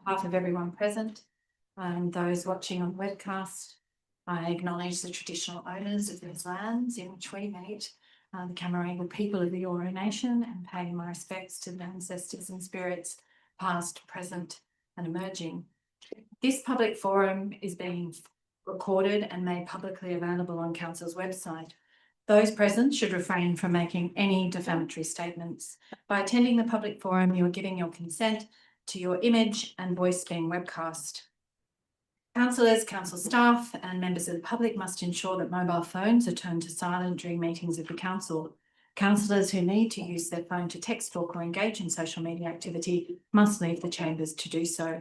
behalf of everyone present and those watching on webcast, I acknowledge the traditional owners of these lands in which we meet, the Cammeraygal people of the Eora Nation, and pay my respects to the ancestors and spirits past, present and emerging. This public forum is being recorded and made publicly available on Council's website. Those present should refrain from making any defamatory statements. By attending the public forum, you are giving your consent to your image and voice being webcast. Councillors, council staff and members of the public must ensure that mobile phones are turned to silent during meetings of the council. Councillors who need to use their phone to text, talk or engage in social media activity must leave the chambers to do so.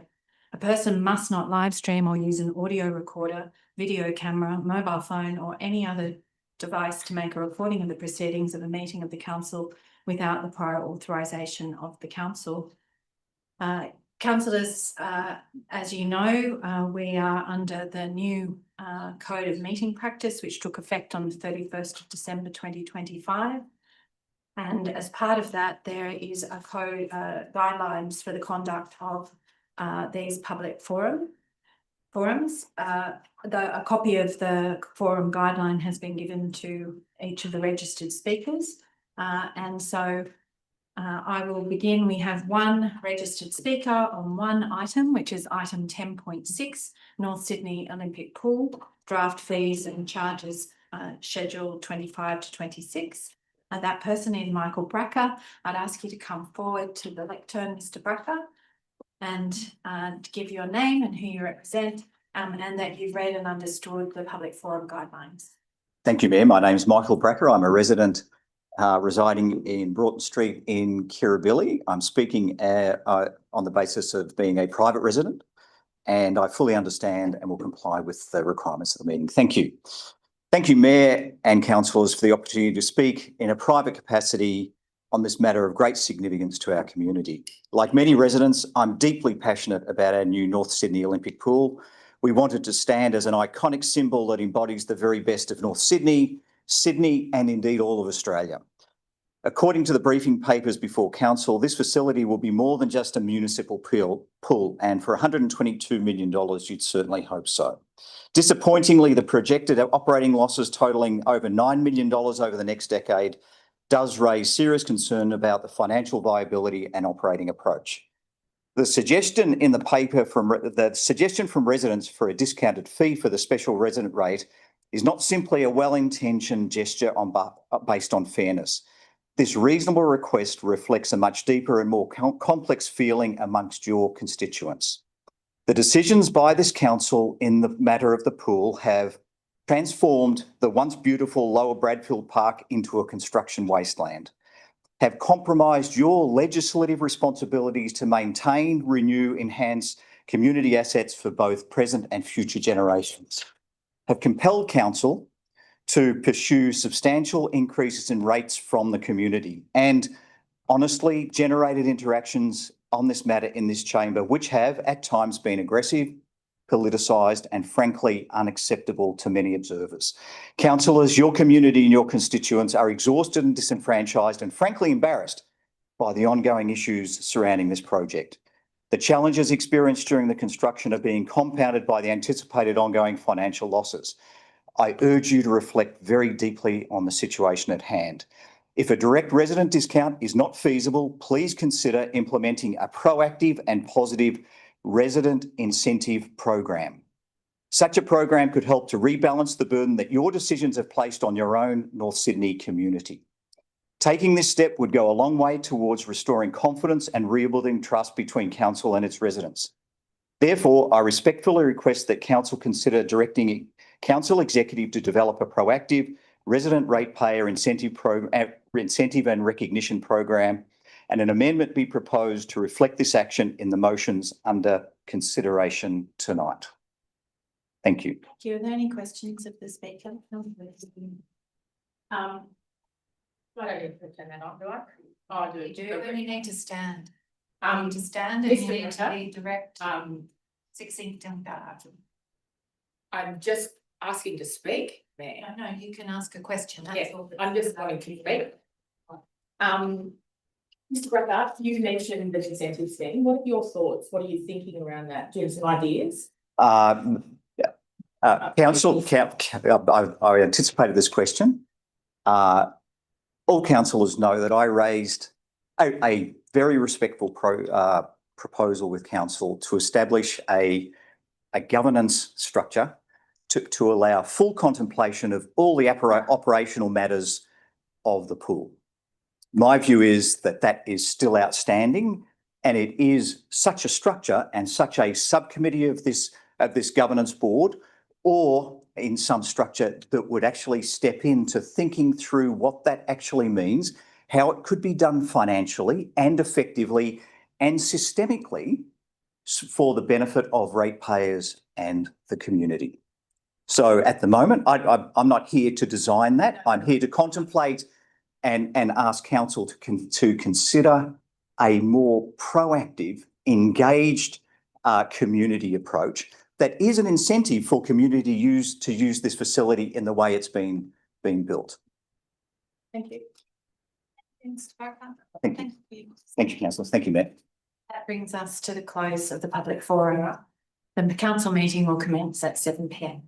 A person must not live stream or use an audio recorder, video camera, mobile phone or any other device to make a recording of the proceedings of a meeting of the council without the prior authorisation of the council. Councillors, as you know, we are under the new Code of Meeting Practice, which took effect on the 31st of December 2025. And as part of that, there is a code guidelines for the conduct of these public forums. A copy of the forum guideline has been given to each of the registered speakers. And so I will begin. We have one registered speaker on one item, which is item 10.6, North Sydney Olympic Pool, draft fees and charges, schedule 25 to 26. That person is Michael Bracker. I'd ask you to come forward to the lectern, Mr. Bracker, and to give your name and who you represent, and that you've read and understood the public forum guidelines. Thank you, Mayor. My name is Michael Bracker. I'm a resident residing in Broughton Street in Kirribilli. I'm speaking on the basis of being a private resident, and I fully understand and will comply with the requirements of the meeting. Thank you. Thank you, Mayor and councillors, for the opportunity to speak in a private capacity on this matter of great significance to our community. Like many residents, I'm deeply passionate about our new North Sydney Olympic Pool. We want it to stand as an iconic symbol that embodies the very best of North Sydney, and indeed all of Australia. According to the briefing papers before council, this facility will be more than just a municipal pool, and for $122 million, you'd certainly hope so. Disappointingly, the projected operating losses totalling over $9 million over the next decade does raise serious concern about the financial viability and operating approach. The suggestion in the paper from residents for a discounted fee for the special resident rate is not simply a well-intentioned gesture based on fairness. This reasonable request reflects a much deeper and more complex feeling amongst your constituents. The decisions by this council in the matter of the pool have transformed the once beautiful Lower Bradfield Park into a construction wasteland, have compromised your legislative responsibilities to maintain, renew, enhance community assets for both present and future generations, have compelled council to pursue substantial increases in rates from the community, and honestly generated interactions on this matter in this chamber, which have at times been aggressive, politicised and frankly unacceptable to many observers. Councillors, your community and your constituents are exhausted and disenfranchised and frankly embarrassed by the ongoing issues surrounding this project. The challenges experienced during the construction are being compounded by the anticipated ongoing financial losses. I urge you to reflect very deeply on the situation at hand. If a direct resident discount is not feasible, please consider implementing a proactive and positive resident incentive program. Such a program could help to rebalance the burden that your decisions have placed on your own North Sydney community. Taking this step would go a long way towards restoring confidence and rebuilding trust between council and its residents. Therefore, I respectfully request that council consider directing council executive to develop a proactive resident ratepayer incentive and recognition program, and an amendment be proposed to reflect this action in the motions under consideration tonight. Thank you. Thank you. Are there any questions of the speaker? I don't need to turn that on, do I? Oh, I do. You do only need to stand. To stand Miss and you need to Leota, be direct, succinct and about. I'm just asking to speak, Mayor. No, you can ask a question. That's Yeah, all. I'm just wanting to speak. Mr. Bracker, you mentioned the incentive scheme. What are your thoughts? What are you thinking around that? Do you have some ideas? Council, I anticipated this question. All councillors know that I raised a very respectful proposal with council to establish a governance structure to allow full contemplation of all the operational matters of the pool. My view is that that is still outstanding, and it is such a structure and such a subcommittee of this governance board, or in some structure that would actually step into thinking through what that actually means, how it could be done financially and effectively and systemically for the benefit of ratepayers and the community. So at the moment, I'm not here to design that. I'm here to contemplate and ask council to consider a more proactive, engaged community approach that is an incentive for community to use this facility in the way it's been built. Thank you. Mr. Barker. Thank you. Thank you, councillors. Thank you, Mayor. That brings us to the close of the public forum. The council meeting will commence at 7 p.m.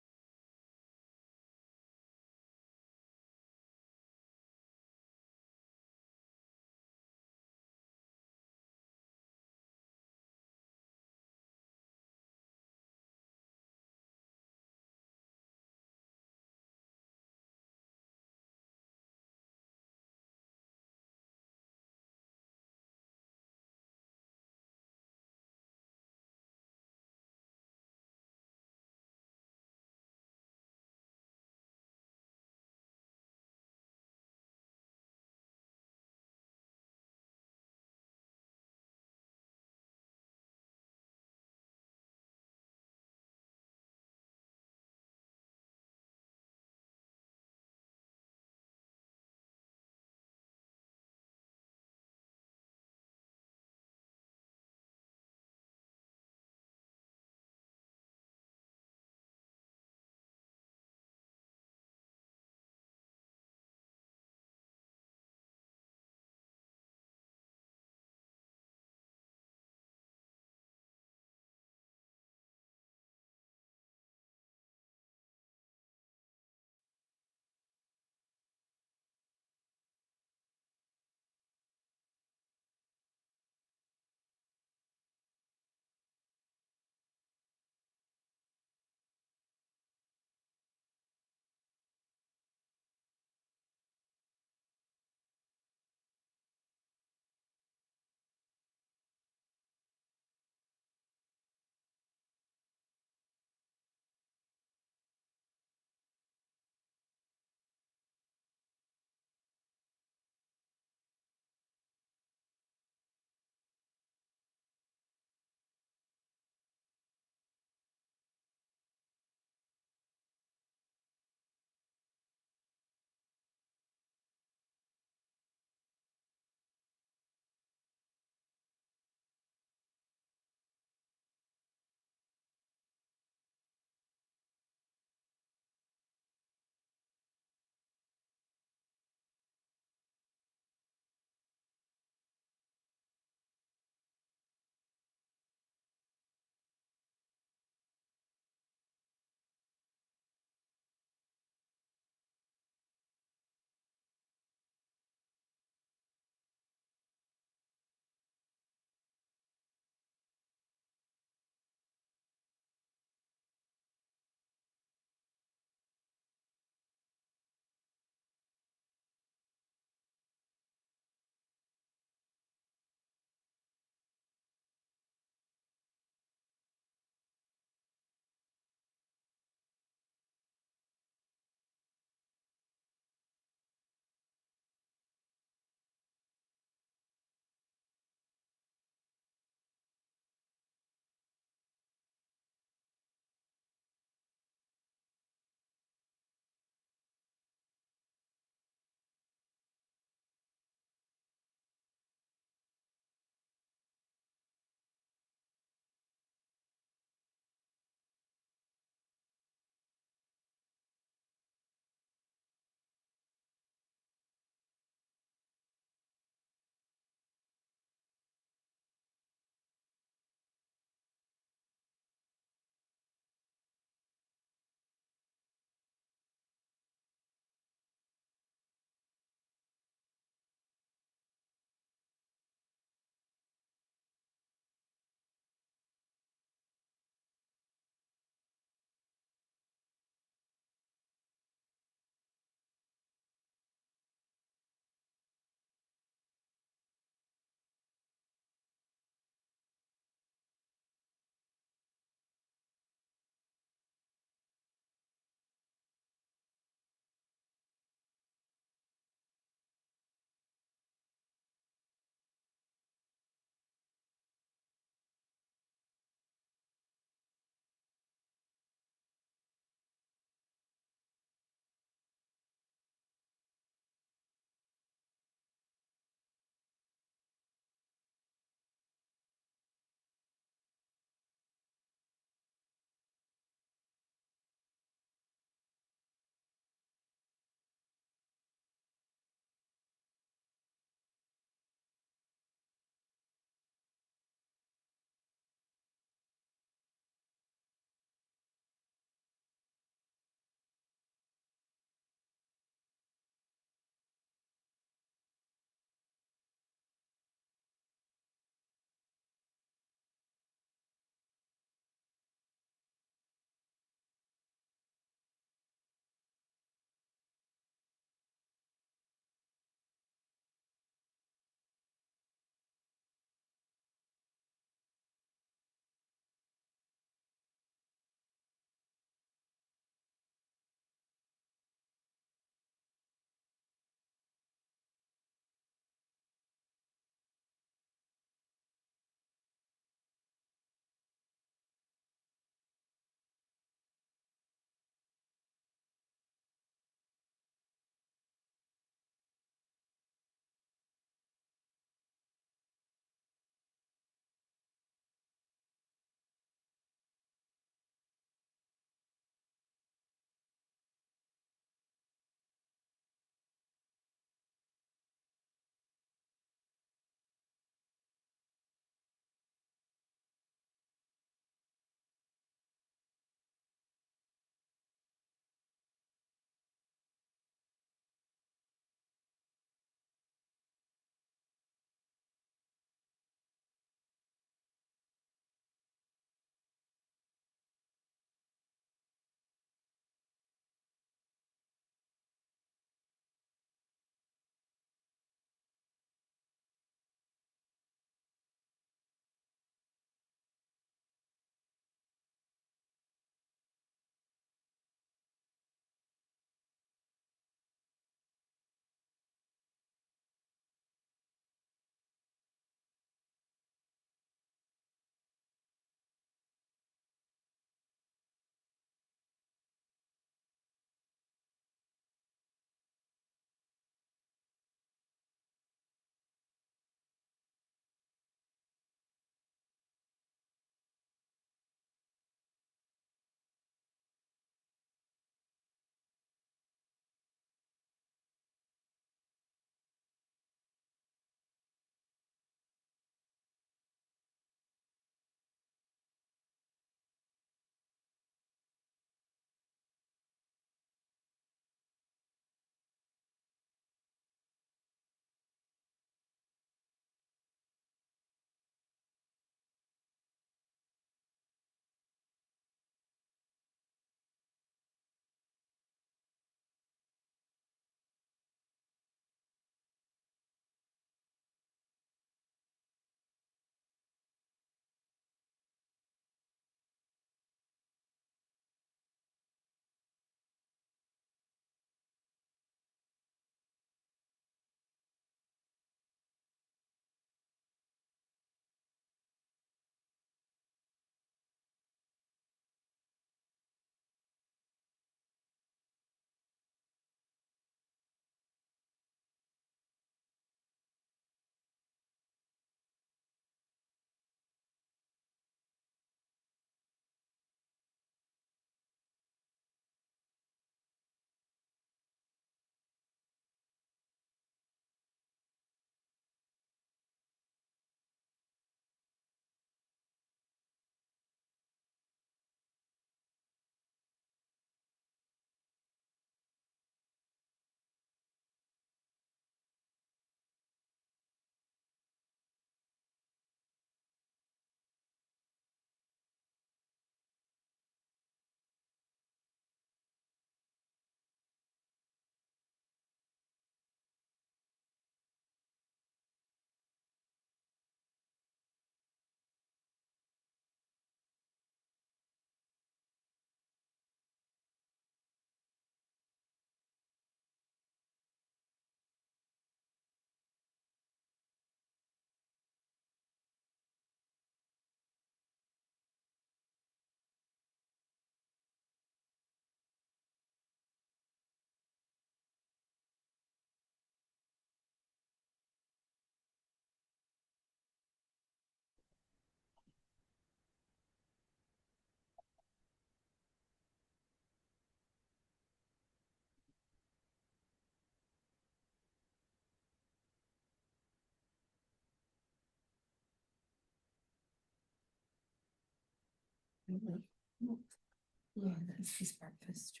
Yeah, that's his breakfast.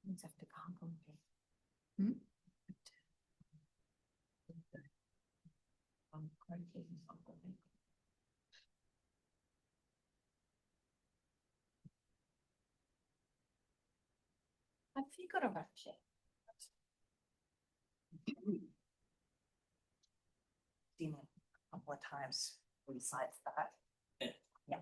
He's have to come from here. Have you got a wrap sheet? Seen it a couple of times besides that. Yeah.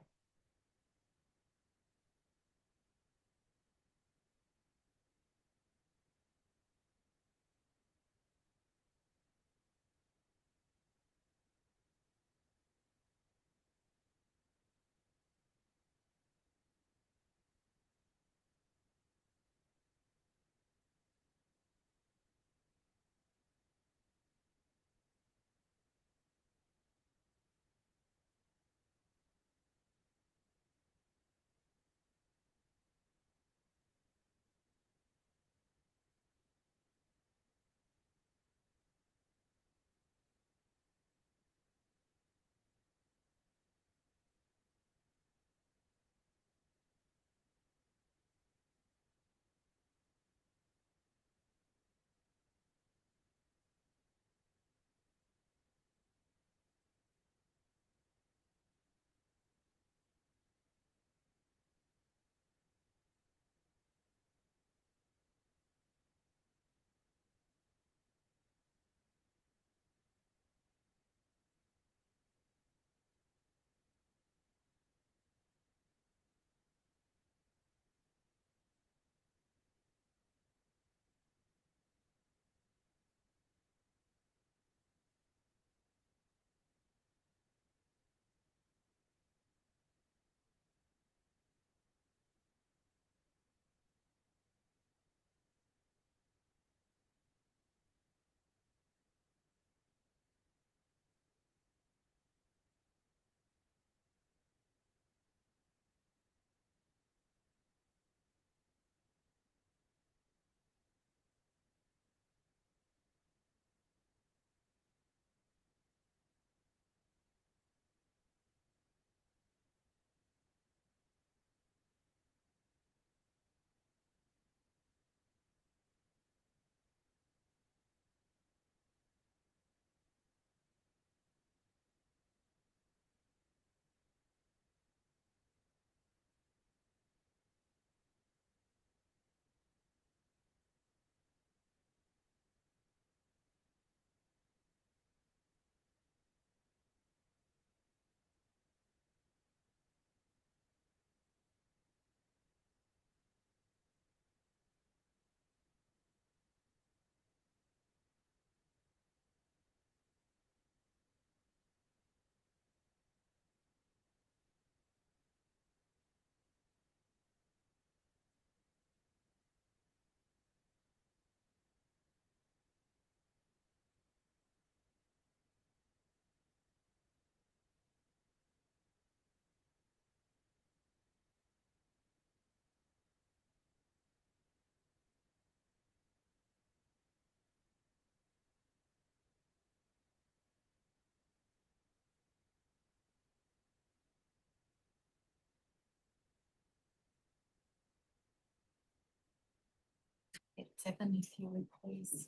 It's 7 if you would please.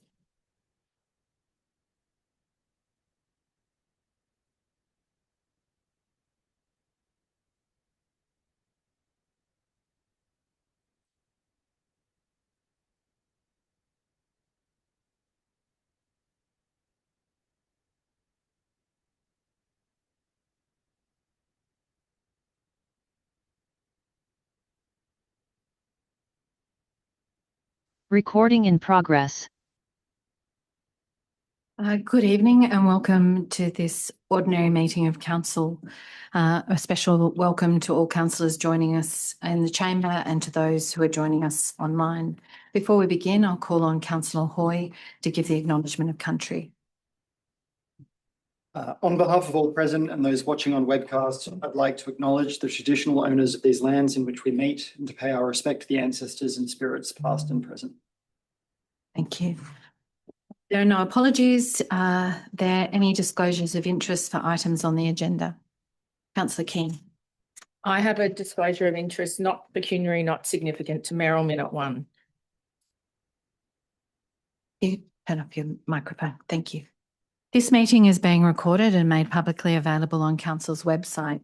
Recording in progress. Good evening and welcome to this ordinary meeting of council. A special welcome to all councillors joining us in the chamber and to those who are joining us online. Before we begin, I'll call on Councillor Hoy to give the acknowledgement of country. On behalf of all present and those watching on webcast, I'd like to acknowledge the traditional owners of these lands in which we meet and to pay our respect to the ancestors and spirits past and present. Thank you. There are no apologies. Are there any disclosures of interest for items on the agenda? Councillor King. I have a disclosure of interest, not pecuniary, not significant, to Meryl Minute 1. You turn off your microphone. Thank you. This meeting is being recorded and made publicly available on Council's website.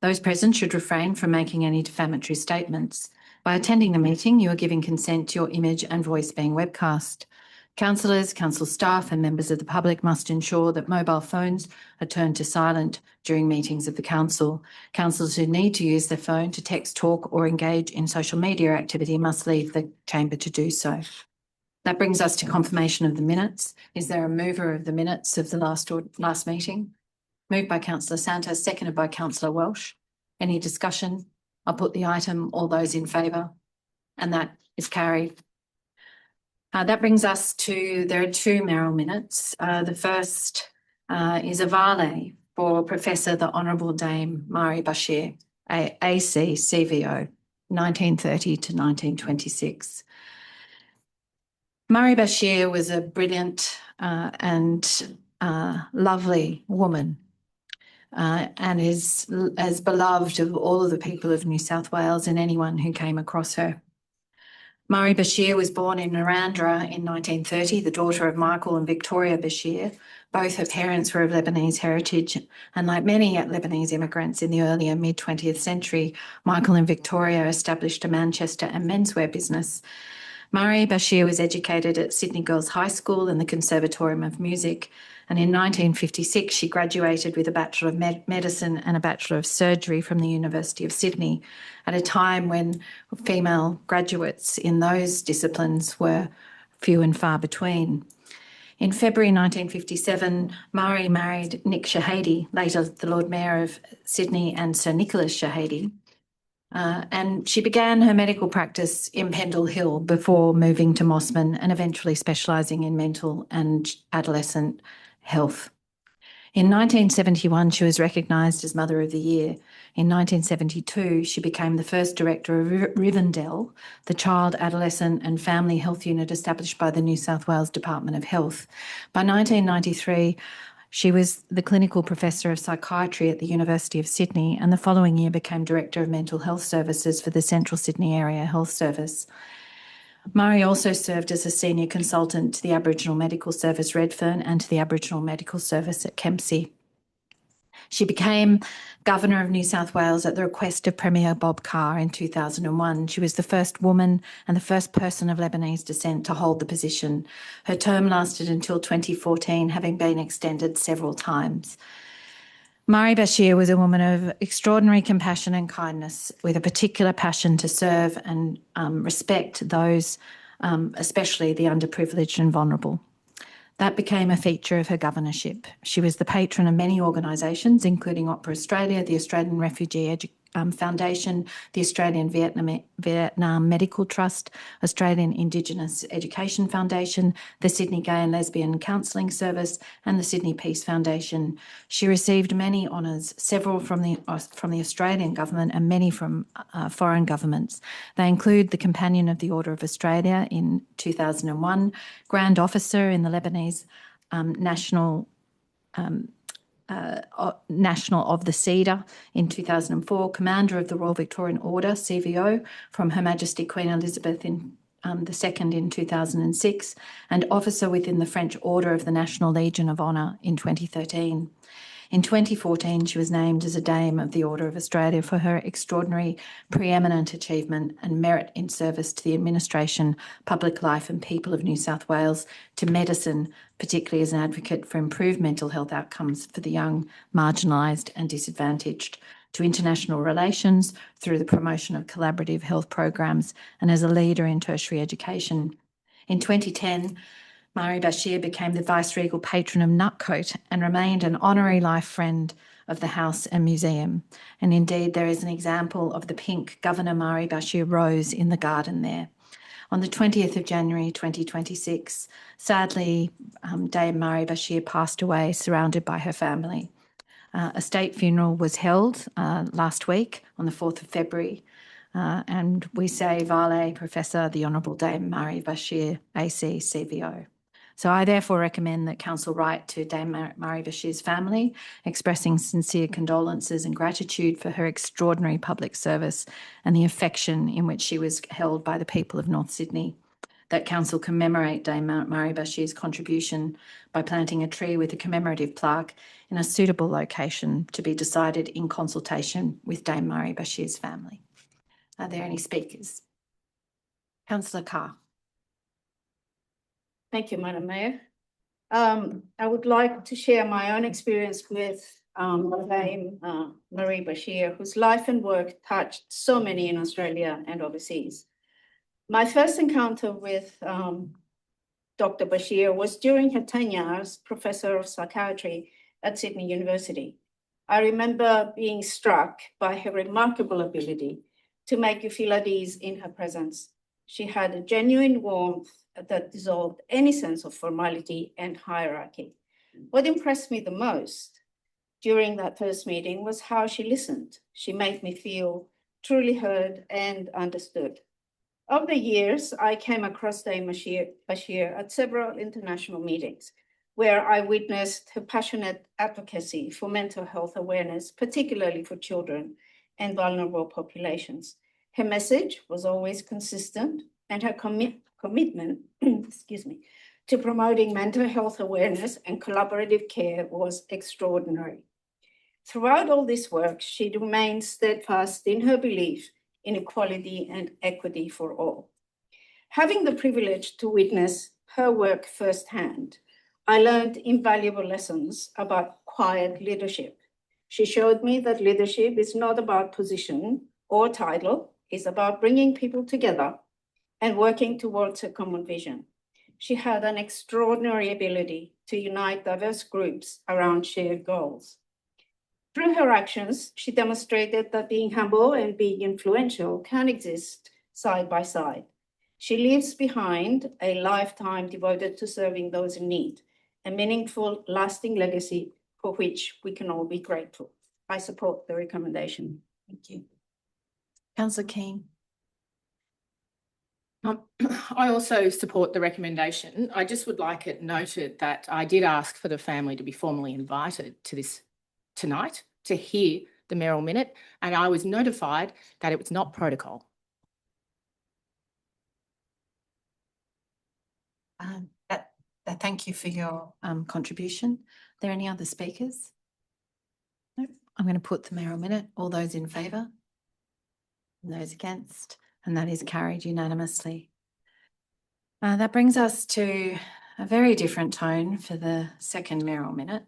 Those present should refrain from making any defamatory statements. By attending the meeting, you are giving consent to your image and voice being webcast. Councillors, council staff and members of the public must ensure that mobile phones are turned to silent during meetings of the council. Councillors who need to use their phone to text, talk or engage in social media activity must leave the chamber to do so. That brings us to confirmation of the minutes. Is there a mover of the minutes of the last meeting? Moved by Councillor Santos, seconded by Councillor Welsh. Any discussion? I'll put the item. All those in favour? And that is carried. That brings us to, there are two Meryl minutes. The first is a vale for Professor the Honourable Dame Mari Bashir, AC CVO, 1930 to 1926. Mari Bashir was a brilliant and lovely woman and is as beloved of all of the people of New South Wales and anyone who came across her. Mari Bashir was born in Narandra in 1930, the daughter of Michael and Victoria Bashir. Both her parents were of Lebanese heritage, and like many Lebanese immigrants in the earlier mid-20th century, Michael and Victoria established a Manchester and menswear business. Mari Bashir was educated at Sydney Girls High School and the Conservatorium of Music, and in 1956 she graduated with a Bachelor of Medicine and a Bachelor of Surgery from the University of Sydney, at a time when female graduates in those disciplines were few and far between. In February 1957, Mari married Nick Shahady, later the Lord Mayor of Sydney and Sir Nicholas Shahady. And she began her medical practice in Pendle Hill before moving to Mossman and eventually specialising in mental and adolescent health. In 1971, she was recognised as Mother of the Year. In 1972, she became the first director of Rivendell, the child, adolescent and family health unit established by the New South Wales Department of Health. By 1993, she was the clinical professor of psychiatry at the University of Sydney, and the following year became Director of Mental Health Services for the Central Sydney Area Health Service. Mari also served as a senior consultant to the Aboriginal Medical Service Redfern and to the Aboriginal Medical Service at Kempsey. She became Governor of New South Wales at the request of Premier Bob Carr in 2001. She was the first woman and the first person of Lebanese descent to hold the position. Her term lasted until 2014, having been extended several times. Mari Bashir was a woman of extraordinary compassion and kindness, with a particular passion to serve and respect those, especially the underprivileged and vulnerable. That became a feature of her governorship. She was the patron of many organisations, including Opera Australia, the Australian Refugee Foundation, the Australian Vietnam Medical Trust, Australian Indigenous Education Foundation, the Sydney Gay and Lesbian Counselling Service, and the Sydney Peace Foundation. She received many honours, several from the Australian government and many from foreign governments. They include the Companion of the Order of Australia in 2001, Grand Officer in the Lebanese National of the Cedar in 2004, Commander of the Royal Victorian Order, CVO, from Her Majesty Queen Elizabeth II in 2006, and Officer within the French Order of the National Legion of Honour in 2013. In 2014, she was named as a Dame of the Order of Australia for her extraordinary, preeminent achievement and merit in service to the administration, public life and people of New South Wales, to medicine, particularly as an advocate for improved mental health outcomes for the young, marginalised and disadvantaged, to international relations through the promotion of collaborative health programs, and as a leader in tertiary education. In 2010, Mari Bashir became the Vice-Regal Patron of Nutcote and remained an honorary life friend of the house and museum. And indeed, there is an example of the pink Governor Mari Bashir rose in the garden there. On the 20th of January 2026, sadly, Dame Mari Bashir passed away surrounded by her family. A state funeral was held last week on the 4th of February, and we say Vale Professor the Honourable Dame Mari Bashir, AC CVO. So I therefore recommend that Council write to Dame Murray Bashir's family, expressing sincere condolences and gratitude for her extraordinary public service and the affection in which she was held by the people of North Sydney. That Council commemorate Dame Murray Bashir's contribution by planting a tree with a commemorative plaque in a suitable location to be decided in consultation with Dame Murray Bashir's family. Are there any speakers? Councillor Carr. Thank you, Madam Mayor. I would like to share my own experience with Dame Murray Bashir, whose life and work touched so many in Australia and overseas. My first encounter with Dr. Bashir was during her tenure as Professor of Psychiatry at Sydney University. I remember being struck by her remarkable ability to make you feel at ease in her presence. She had a genuine warmth that dissolved any sense of formality and hierarchy. What impressed me the most during that first meeting was how she listened. She made me feel truly heard and understood. Over the years, I came across Dame Bashir at several international meetings where I witnessed her passionate advocacy for mental health awareness, particularly for children and vulnerable populations. Her message was always consistent, and her commitment to promoting mental health awareness and collaborative care was extraordinary. Throughout all this work, she remained steadfast in her belief in equality and equity for all. Having the privilege to witness her work firsthand, I learned invaluable lessons about quiet leadership. She showed me that leadership is not about position or title, it's about bringing people together and working towards a common vision. She had an extraordinary ability to unite diverse groups around shared goals. Through her actions, she demonstrated that being humble and being influential can exist side by side. She leaves behind a lifetime devoted to serving those in need, a meaningful, lasting legacy for which we can all be grateful. I support the recommendation. Thank you. Councillor Keane. I also support the recommendation. I just would like it noted that I did ask for the family to be formally invited to this tonight to hear the mayoral minute, and I was notified that it was not protocol. Thank you for your contribution. Are there any other speakers? No. I'm going to put the mayoral minute. All those in favour? Those against? And that is carried unanimously. That brings us to a very different tone for the second mayoral minute.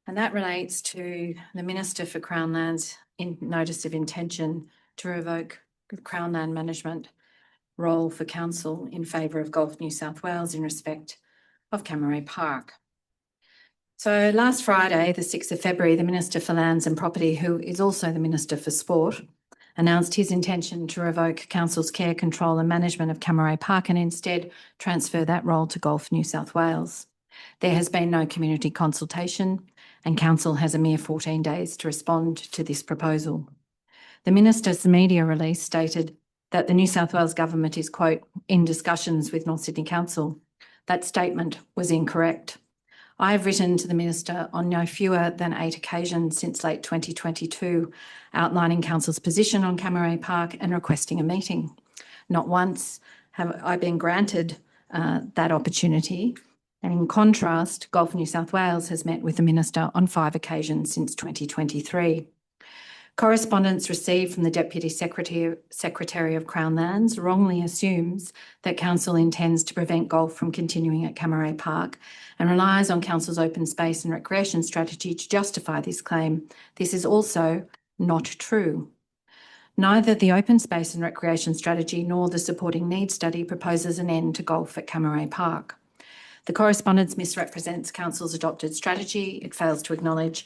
And that relates to the Minister for Crown Lands in notice of intention to revoke the Crown Land Management role for Council in favour of Golf New South Wales in respect of Cammeray Park. So last Friday, the 6th of February, the Minister for Lands and Property, who is also the Minister for Sport, announced his intention to revoke Council's care, control and management of Cammeray Park and instead transfer that role to Golf New South Wales. There has been no community consultation and Council has a mere 14 days to respond to this proposal. The Minister's media release stated that the New South Wales Government is, quote, in discussions with North Sydney Council. That statement was incorrect. I have written to the Minister on no fewer than 8 occasions since late 2022, outlining Council's position on Cammeray Park and requesting a meeting. Not once have I been granted that opportunity. And in contrast, Golf New South Wales has met with the Minister on 5 occasions since 2023. Correspondence received from the Deputy Secretary of Crown Lands wrongly assumes that Council intends to prevent golf from continuing at Cammeray Park and relies on Council's open space and recreation strategy to justify this claim. This is also not true. Neither the open space and recreation strategy nor the supporting needs study proposes an end to golf at Cammeray Park. The correspondence misrepresents Council's adopted strategy. It fails to acknowledge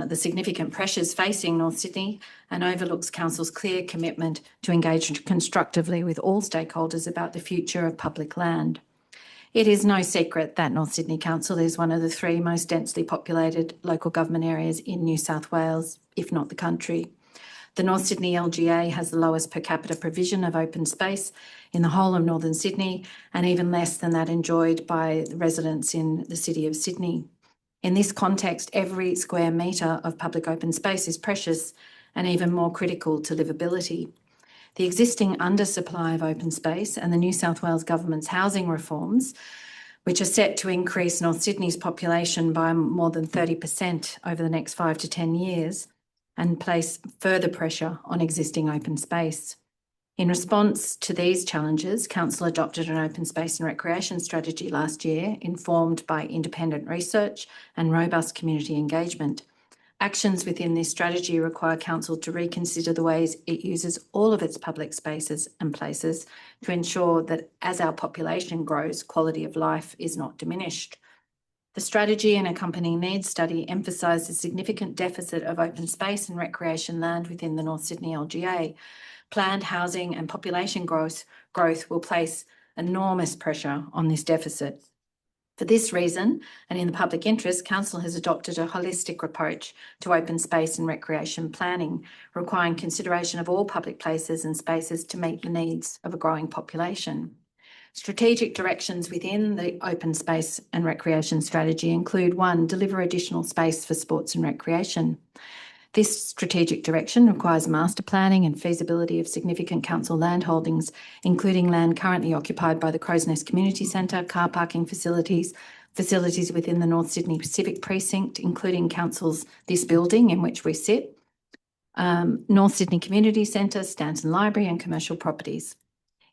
the significant pressures facing North Sydney and overlooks Council's clear commitment to engage constructively with all stakeholders about the future of public land. It is no secret that North Sydney Council is one of the 3 most densely populated local government areas in New South Wales, if not the country. The North Sydney LGA has the lowest per capita provision of open space in the whole of Northern Sydney, and even less than that enjoyed by the residents in the City of Sydney. In this context, every square metre of public open space is precious and even more critical to livability. The existing undersupply of open space and the New South Wales Government's housing reforms, which are set to increase North Sydney's population by more than 30% over the next 5 to 10 years, and place further pressure on existing open space. In response to these challenges, Council adopted an open space and recreation strategy last year, informed by independent research and robust community engagement. Actions within this strategy require Council to reconsider the ways it uses all of its public spaces and places to ensure that as our population grows, quality of life is not diminished. The strategy and accompanying needs study emphasise the significant deficit of open space and recreation land within the North Sydney LGA. Planned housing and population growth will place enormous pressure on this deficit. For this reason, and in the public interest, Council has adopted a holistic approach to open space and recreation planning, requiring consideration of all public places and spaces to meet the needs of a growing population. Strategic directions within the open space and recreation strategy include: 1, deliver additional space for sports and recreation. This strategic direction requires master planning and feasibility of significant council land holdings, including land currently occupied by the Crows Nest Community Centre, car parking facilities within the North Sydney Civic Precinct, including council's this building in which we sit, North Sydney Community Centre, Stanton Library and commercial properties.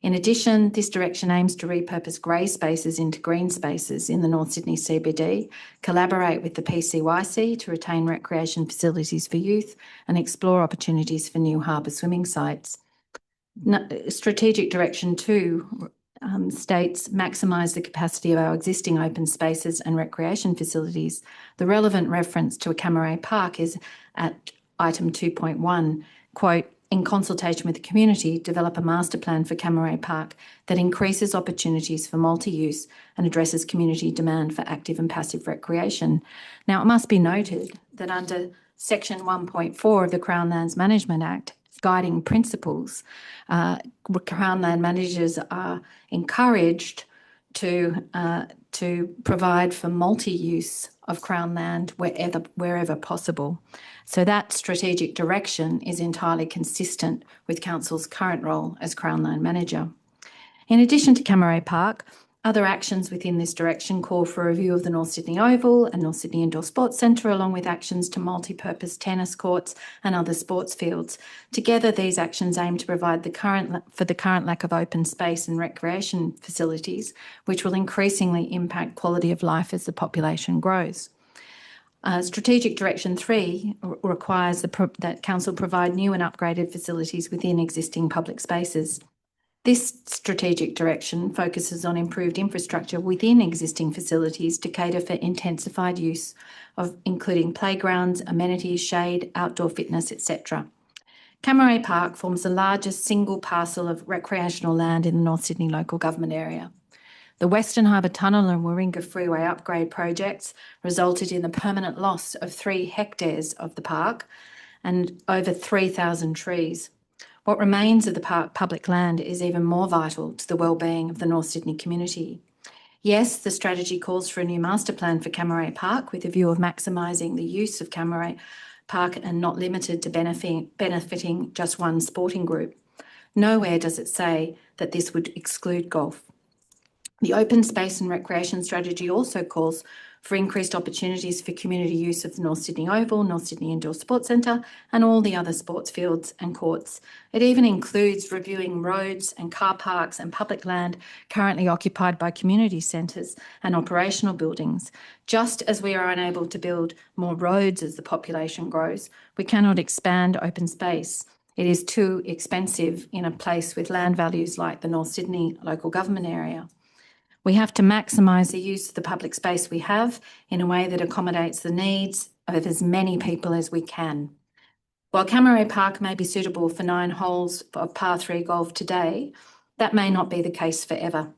In addition, this direction aims to repurpose grey spaces into green spaces in the North Sydney CBD, collaborate with the PCYC to retain recreation facilities for youth, and explore opportunities for new harbour swimming sites. Strategic Direction 2 states maximise the capacity of our existing open spaces and recreation facilities. The relevant reference to a Cammeray Park is at item 2.1, quote, in consultation with the community, develop a master plan for Cammeray Park that increases opportunities for multi-use and addresses community demand for active and passive recreation. Now, it must be noted that under Section 1.4 of the Crown Lands Management Act, guiding principles, Crown Land managers are encouraged to provide for multi-use of Crown land wherever possible. So that strategic direction is entirely consistent with Council's current role as Crown Land Manager. In addition to Cammeray Park, other actions within this direction call for a review of the North Sydney Oval and North Sydney Indoor Sports Centre, along with actions to multi-purpose tennis courts and other sports fields. Together, these actions aim to provide for the current lack of open space and recreation facilities, which will increasingly impact quality of life as the population grows. Strategic Direction 3 requires that Council provide new and upgraded facilities within existing public spaces. This strategic direction focuses on improved infrastructure within existing facilities to cater for intensified use of including playgrounds, amenities, shade, outdoor fitness, etc. Cammeray Park forms the largest single parcel of recreational land in the North Sydney local government area. The Western Harbour Tunnel and Warringah Freeway upgrade projects resulted in the permanent loss of 3 hectares of the park and over 3,000 trees. What remains of the park public land is even more vital to the well-being of the North Sydney community. Yes, the strategy calls for a new master plan for Cammeray Park with a view of maximising the use of Cammeray Park and not limited to benefiting just one sporting group. Nowhere does it say that this would exclude golf. The open space and recreation strategy also calls for increased opportunities for community use of the North Sydney Oval, North Sydney Indoor Sports Centre and all the other sports fields and courts. It even includes reviewing roads and car parks and public land currently occupied by community centres and operational buildings. Just as we are unable to build more roads as the population grows, we cannot expand open space. It is too expensive in a place with land values like the North Sydney local government area. We have to maximise the use of the public space we have in a way that accommodates the needs of as many people as we can. While Cammeray Park may be suitable for 9 holes of par 3 golf today, that may not be the case forever.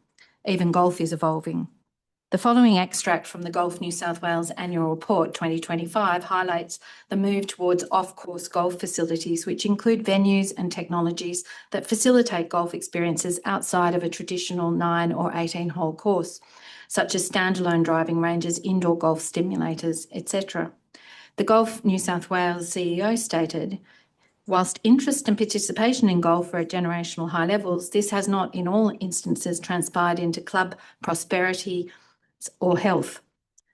Even golf is evolving. The following extract from the Golf New South Wales Annual Report 2025 highlights the move towards off-course golf facilities, which include venues and technologies that facilitate golf experiences outside of a traditional 9 or 18-hole course, such as standalone driving ranges, indoor golf simulators, etc. The Golf New South Wales CEO stated, "Whilst interest and participation in golf are at generational high levels, this has not in all instances transpired into club prosperity or health.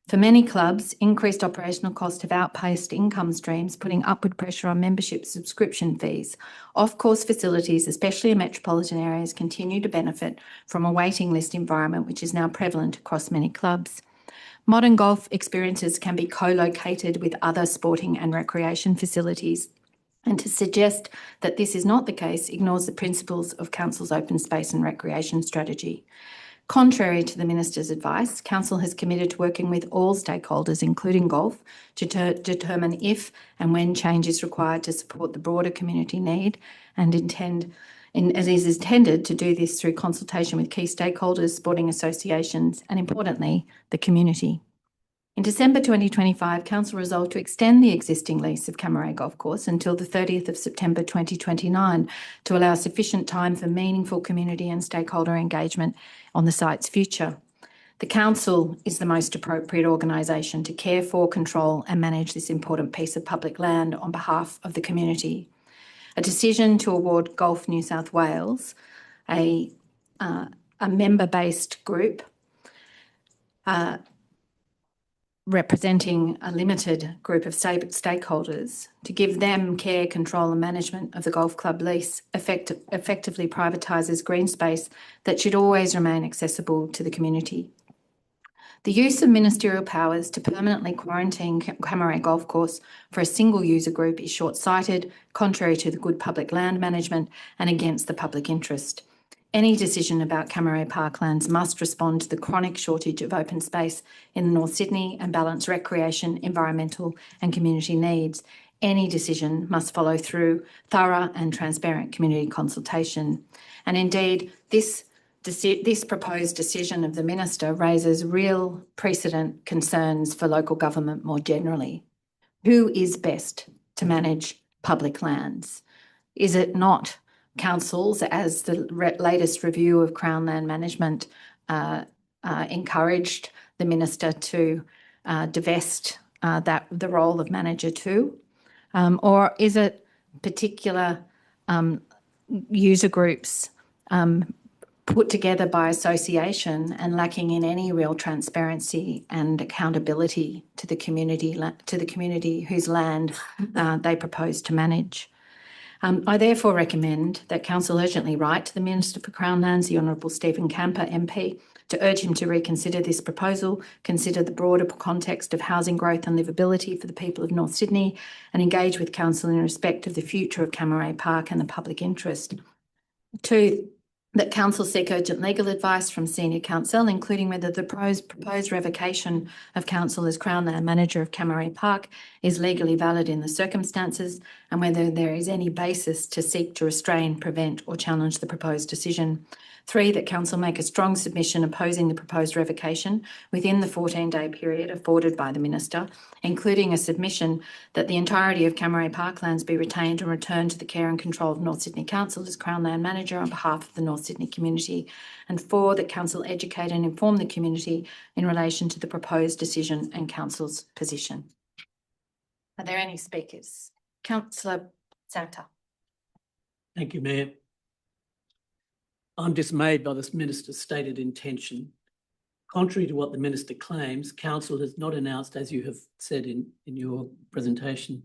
For many clubs, increased operational costs have outpaced income streams, putting upward pressure on membership subscription fees. Off-course facilities, especially in metropolitan areas, continue to benefit from a waiting list environment which is now prevalent across many clubs. Modern golf experiences can be co-located with other sporting and recreation facilities, and to suggest that this is not the case ignores the principles of Council's open space and recreation strategy. Contrary to the Minister's advice, Council has committed to working with all stakeholders, including golf, to determine if and when change is required to support the broader community need, and as is intended to do this through consultation with key stakeholders, sporting associations, and importantly, the community." In December 2025, Council resolved to extend the existing lease of Camaray Golf Course until the 30th of September 2029 to allow sufficient time for meaningful community and stakeholder engagement on the site's future. The Council is the most appropriate organisation to care for, control and manage this important piece of public land on behalf of the community. A decision to award Golf New South Wales, a member-based group, representing a limited group of stakeholders, to give them care, control and management of the golf club lease effectively privatises green space that should always remain accessible to the community. The use of ministerial powers to permanently quarantine Camaray Golf Course for a single user group is short-sighted, contrary to the good public land management and against the public interest. Any decision about Camaray Parklands must respond to the chronic shortage of open space in North Sydney and balance recreation, environmental and community needs. Any decision must follow through thorough and transparent community consultation. And indeed, this proposed decision of the Minister raises real precedent concerns for local government more generally. Who is best to manage public lands? Is it not councils, as the latest review of Crown Land Management encouraged the Minister to divest the role of manager to? Or is it particular user groups put together by association and lacking in any real transparency and accountability to the community whose land they propose to manage? I therefore recommend that Council urgently write to the Minister for Crown Lands, the Honourable Stephen Camper MP, to urge him to reconsider this proposal, consider the broader context of housing growth and livability for the people of North Sydney, and engage with Council in respect of the future of Camaray Park and the public interest. 2, that Council seek urgent legal advice from senior counsel, including whether the proposed revocation of Council as Crown Land Manager of Camaray Park is legally valid in the circumstances, and whether there is any basis to seek to restrain, prevent or challenge the proposed decision. 3, that Council make a strong submission opposing the proposed revocation within the 14-day period afforded by the Minister, including a submission that the entirety of Camaray Parklands be retained and returned to the care and control of North Sydney Council as Crown Land Manager on behalf of the North Sydney community. And 4, that Council educate and inform the community in relation to the proposed decision and Council's position. Are there any speakers? Councillor Santa. Thank you, Mayor. I'm dismayed by this Minister's stated intention. Contrary to what the Minister claims, Council has not announced, as you have said in your presentation,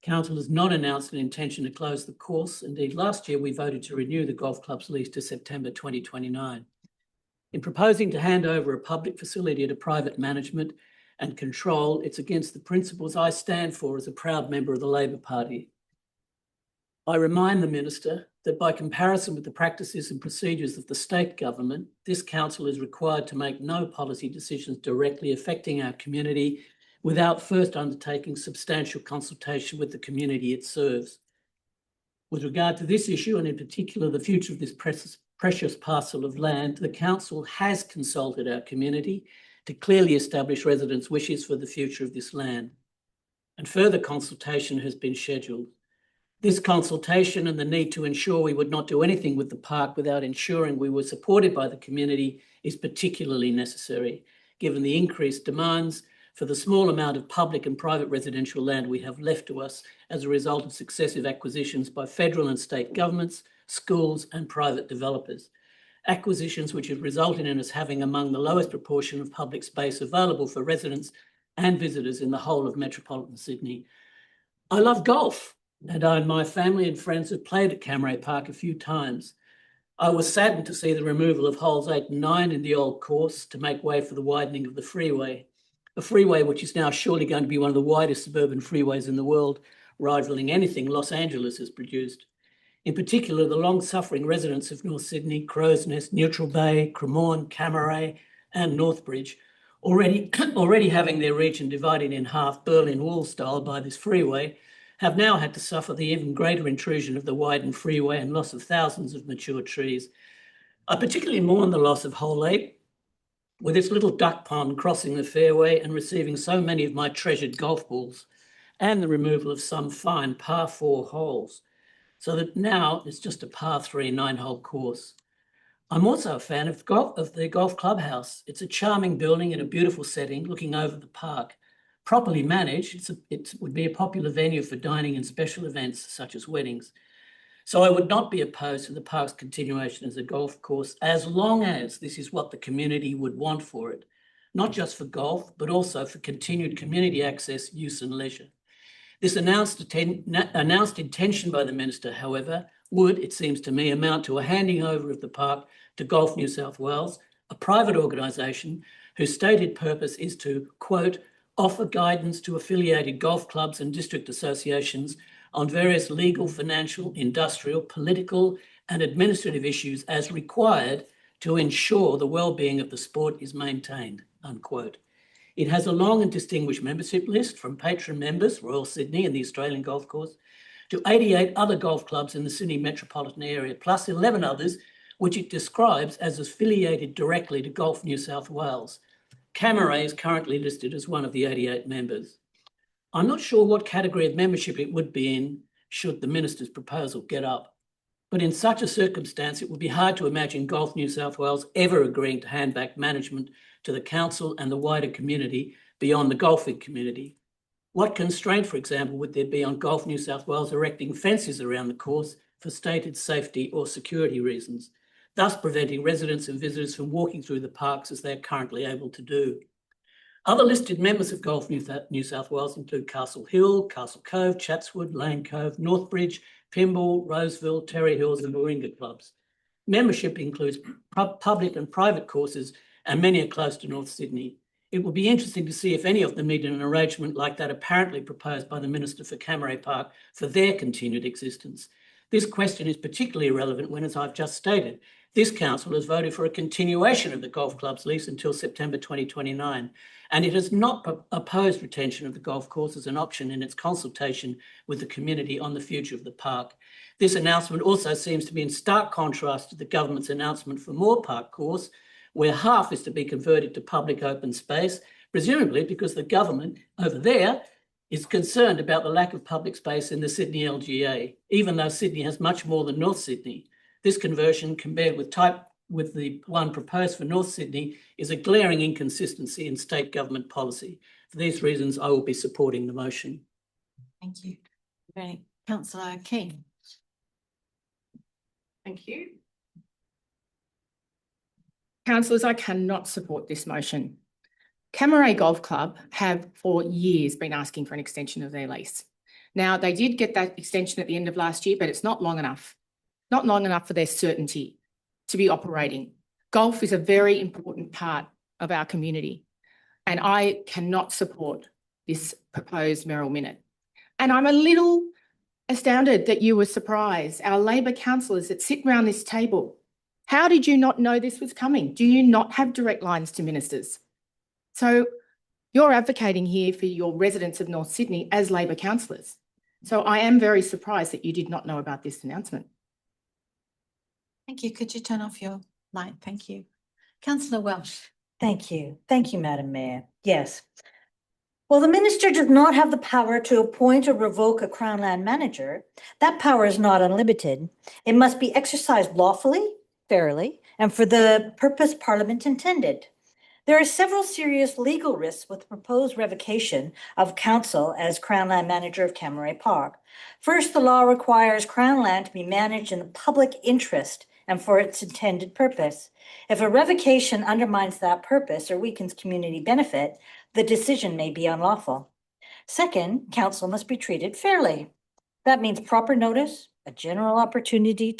Council has not announced an intention to close the course. Indeed, last year we voted to renew the golf club's lease to September 2029. In proposing to hand over a public facility to private management and control, it's against the principles I stand for as a proud member of the Labor Party. I remind the Minister that by comparison with the practices and procedures of the state government, this Council is required to make no policy decisions directly affecting our community without first undertaking substantial consultation with the community it serves. With regard to this issue, and in particular the future of this precious parcel of land, the Council has consulted our community to clearly establish residents' wishes for the future of this land. And further consultation has been scheduled. This consultation and the need to ensure we would not do anything with the park without ensuring we were supported by the community is particularly necessary, given the increased demands for the small amount of public and private residential land we have left to us as a result of successive acquisitions by federal and state governments, schools and private developers. Acquisitions which have resulted in us having among the lowest proportion of public space available for residents and visitors in the whole of metropolitan Sydney. I love golf, and my family and friends have played at Cammeray Park a few times. I was saddened to see the removal of holes 8 and 9 in the old course to make way for the widening of the freeway, a freeway which is now surely going to be one of the widest suburban freeways in the world, rivaling anything Los Angeles has produced. In particular, the long-suffering residents of North Sydney, Crows Nest, Neutral Bay, Cremorne, Cammeray and Northbridge, already having their region divided in half Berlin Wall style by this freeway, have now had to suffer the even greater intrusion of the widened freeway and loss of thousands of mature trees. I particularly mourn the loss of Hole 8, with its little duck pond crossing the fairway and receiving so many of my treasured golf balls, and the removal of some fine par 4 holes, so that now it's just a par 3 9-hole course. I'm also a fan of the golf clubhouse. It's a charming building in a beautiful setting looking over the park. Properly managed, it would be a popular venue for dining and special events such as weddings. So I would not be opposed to the park's continuation as a golf course as long as this is what the community would want for it, not just for golf, but also for continued community access, use and leisure. This announced intention by the Minister, however, would, it seems to me, amount to a handing over of the park to Golf New South Wales, a private organisation whose stated purpose is to, quote, offer guidance to affiliated golf clubs and district associations on various legal, financial, industrial, political and administrative issues as required to ensure the well-being of the sport is maintained, unquote. It has a long and distinguished membership list from patron members, Royal Sydney and the Australian Golf Course, to 88 other golf clubs in the Sydney metropolitan area, plus 11 others, which it describes as affiliated directly to Golf New South Wales. Cammeray is currently listed as one of the 88 members. I'm not sure what category of membership it would be in should the Minister's proposal get up. But in such a circumstance, it would be hard to imagine Golf New South Wales ever agreeing to hand back management to the council and the wider community beyond the golfing community. What constraint, for example, would there be on Golf New South Wales erecting fences around the course for stated safety or security reasons, thus preventing residents and visitors from walking through the parks as they are currently able to do? Other listed members of Golf New South Wales include Castle Hill, Castle Cove, Chatswood, Lane Cove, Northbridge, Pymble, Roseville, Terry Hills and Warringah clubs. Membership includes public and private courses, and many are close to North Sydney. It will be interesting to see if any of them need an arrangement like that apparently proposed by the Minister for Cammeray Park for their continued existence. This question is particularly relevant when, as I've just stated, this council has voted for a continuation of the golf club's lease until September 2029, and it has not opposed retention of the golf course as an option in its consultation with the community on the future of the park. This announcement also seems to be in stark contrast to the government's announcement for Moore Park course, where half is to be converted to public open space, presumably because the government over there is concerned about the lack of public space in the Sydney LGA, even though Sydney has much more than North Sydney. This conversion, compared with the one proposed for North Sydney, is a glaring inconsistency in state government policy. For these reasons, I will be supporting the motion. Thank you. Very, Councillor King. Thank you. Councillors, I cannot support this motion. Cammeray Golf Club have for years been asking for an extension of their lease. Now, they did get that extension at the end of last year, but it's not long enough. Not long enough for their certainty to be operating. Golf is a very important part of our community, and I cannot support this proposed Merrill Minute. And I'm a little astounded that you were surprised. Our Labor councillors that sit around this table, how did you not know this was coming? Do you not have direct lines to ministers? So you're advocating here for your residents of North Sydney as Labor councillors. So I am very surprised that you did not know about this announcement. Thank you. Could you turn off your light? Thank you. Councillor Welsh. Thank you. Thank you, Madam Mayor. Yes. Well, the minister does not have the power to appoint or revoke a Crown Land Manager. That power is not unlimited. It must be exercised lawfully, fairly, and for the purpose Parliament intended. There are several serious legal risks with the proposed revocation of council as Crown Land Manager of Camaray Park. First, the law requires Crown Land to be managed in the public interest and for its intended purpose. If a revocation undermines that purpose or weakens community benefit, the decision may be unlawful. Second, council must be treated fairly. That means proper notice, a genuine opportunity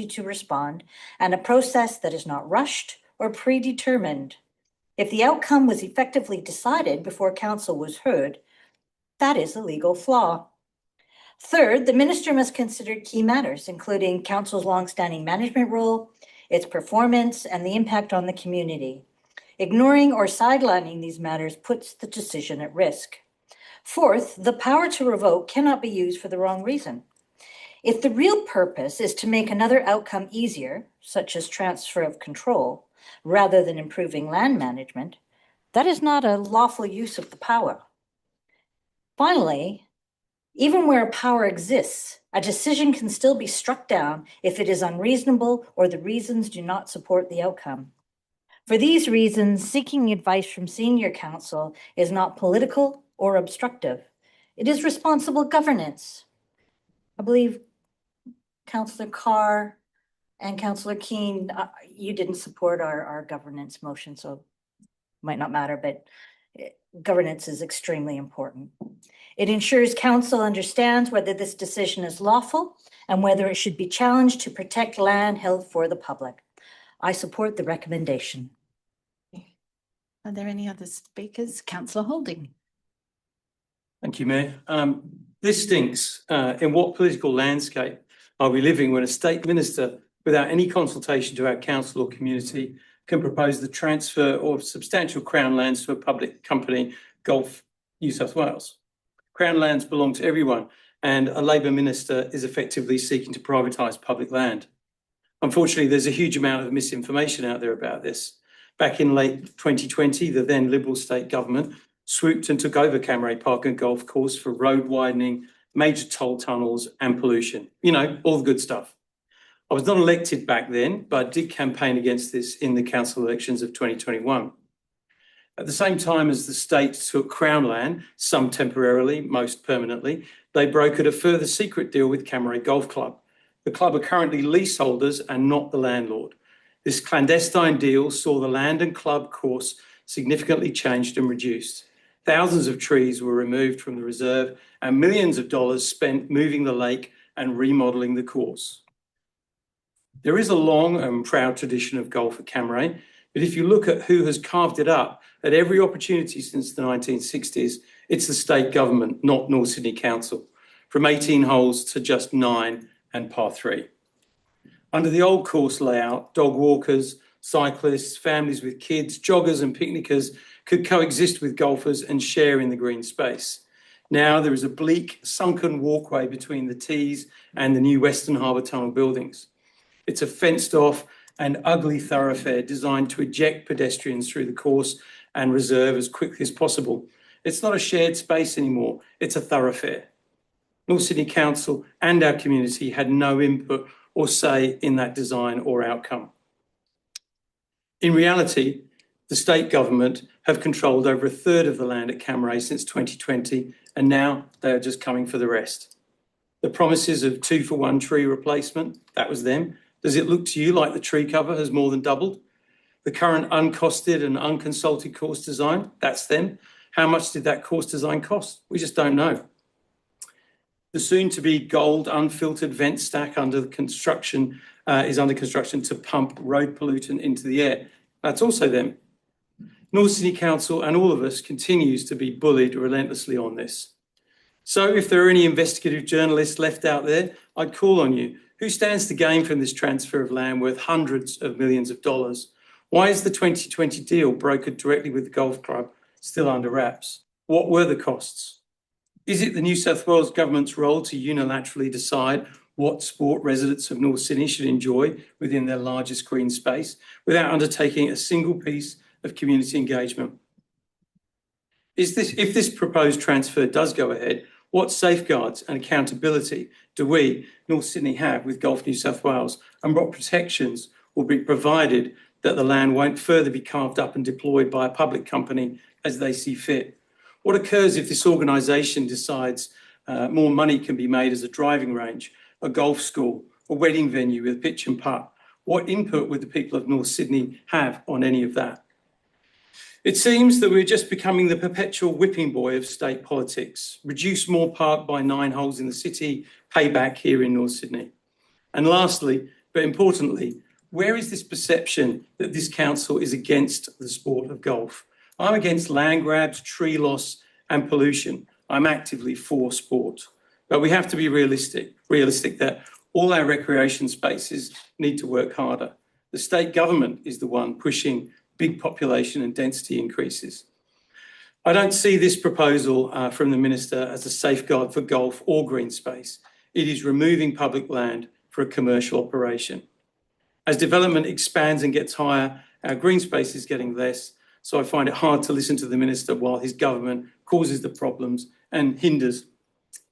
to respond, and a process that is not rushed or predetermined. If the outcome was effectively decided before council was heard, that is a legal flaw. Third, the minister must consider key matters, including council's longstanding management role, its performance, and the impact on the community. Ignoring or sidelining these matters puts the decision at risk. Fourth, the power to revoke cannot be used for the wrong reason. If the real purpose is to make another outcome easier, such as transfer of control, rather than improving land management, that is not a lawful use of the power. Finally, even where power exists, a decision can still be struck down if it is unreasonable or the reasons do not support the outcome. For these reasons, seeking advice from senior counsel is not political or obstructive. It is responsible governance. I believe Councillor Carr and Councillor Keane, you didn't support our governance motion, so it might not matter, but governance is extremely important. It ensures council understands whether this decision is lawful and whether it should be challenged to protect land held for the public. I support the recommendation. Are there any other speakers? Councillor Holding. Thank you, Mayor. This stinks. In what political landscape are we living when a state minister, without any consultation to our council or community, can propose the transfer of substantial Crown lands to a public company, Gulf New South Wales? Crown lands belong to everyone, and a Labor minister is effectively seeking to privatise public land. Unfortunately, there's a huge amount of misinformation out there about this. Back in late 2020, the then Liberal state government swooped and took over Camaray Park and Golf Course for road widening, major toll tunnels and pollution. You know, all the good stuff. I was not elected back then, but I did campaign against this in the council elections of 2021. At the same time as the state took Crown land, some temporarily, most permanently, they brokered a further secret deal with Camaray Golf Club. The club are currently leaseholders and not the landlord. This clandestine deal saw the land and club course significantly changed and reduced. Thousands of trees were removed from the reserve and millions of dollars spent moving the lake and remodelling the course. There is a long and proud tradition of golf at Camaray, but if you look at who has carved it up at every opportunity since the 1960s, it's the state government, not North Sydney Council, from 18 holes to just 9 and par 3. Under the old course layout, dog walkers, cyclists, families with kids, joggers and picnickers could coexist with golfers and share in the green space. Now there is a bleak, sunken walkway between the tees and the new Western Harbour Tunnel buildings. It's a fenced off and ugly thoroughfare designed to eject pedestrians through the course and reserve as quickly as possible. It's not a shared space anymore, it's a thoroughfare. North Sydney Council and our community had no input or say in that design or outcome. In reality, the state government have controlled over a third of the land at Camaray since 2020, and now they are just coming for the rest. The promises of 2-for-1 tree replacement, that was them. Does it look to you like the tree cover has more than doubled? The current uncosted and unconsulted course design, that's them. How much did that course design cost? We just don't know. The soon-to-be gold unfiltered vent stack under construction is under construction to pump road pollutant into the air. That's also them. North Sydney Council and all of us continues to be bullied relentlessly on this. So if there are any investigative journalists left out there, I'd call on you. Who stands to gain from this transfer of land worth hundreds of millions of dollars? Why is the 2020 deal brokered directly with the golf club still under wraps? What were the costs? Is it the New South Wales government's role to unilaterally decide what sport residents of North Sydney should enjoy within their largest green space without undertaking a single piece of community engagement. If this proposed transfer does go ahead, what safeguards and accountability do we, North Sydney, have with Golf New South Wales, and what protections will be provided that the land won't further be carved up and deployed by a public company as they see fit? What occurs if this organisation decides more money can be made as a driving range, a golf school, a wedding venue with pitch and putt? What input would the people of North Sydney have on any of that? It seems that we're just becoming the perpetual whipping boy of state politics. Reduce Moore Park by 9 holes in the city, payback here in North Sydney. And lastly, but importantly, where is this perception that this council is against the sport of golf? I'm against land grabs, tree loss and pollution. I'm actively for sport. But we have to be realistic that all our recreation spaces need to work harder. The state government is the one pushing big population and density increases. I don't see this proposal from the Minister as a safeguard for golf or green space. It is removing public land for a commercial operation. As development expands and gets higher, our green space is getting less, so I find it hard to listen to the Minister while his government causes the problems and hinders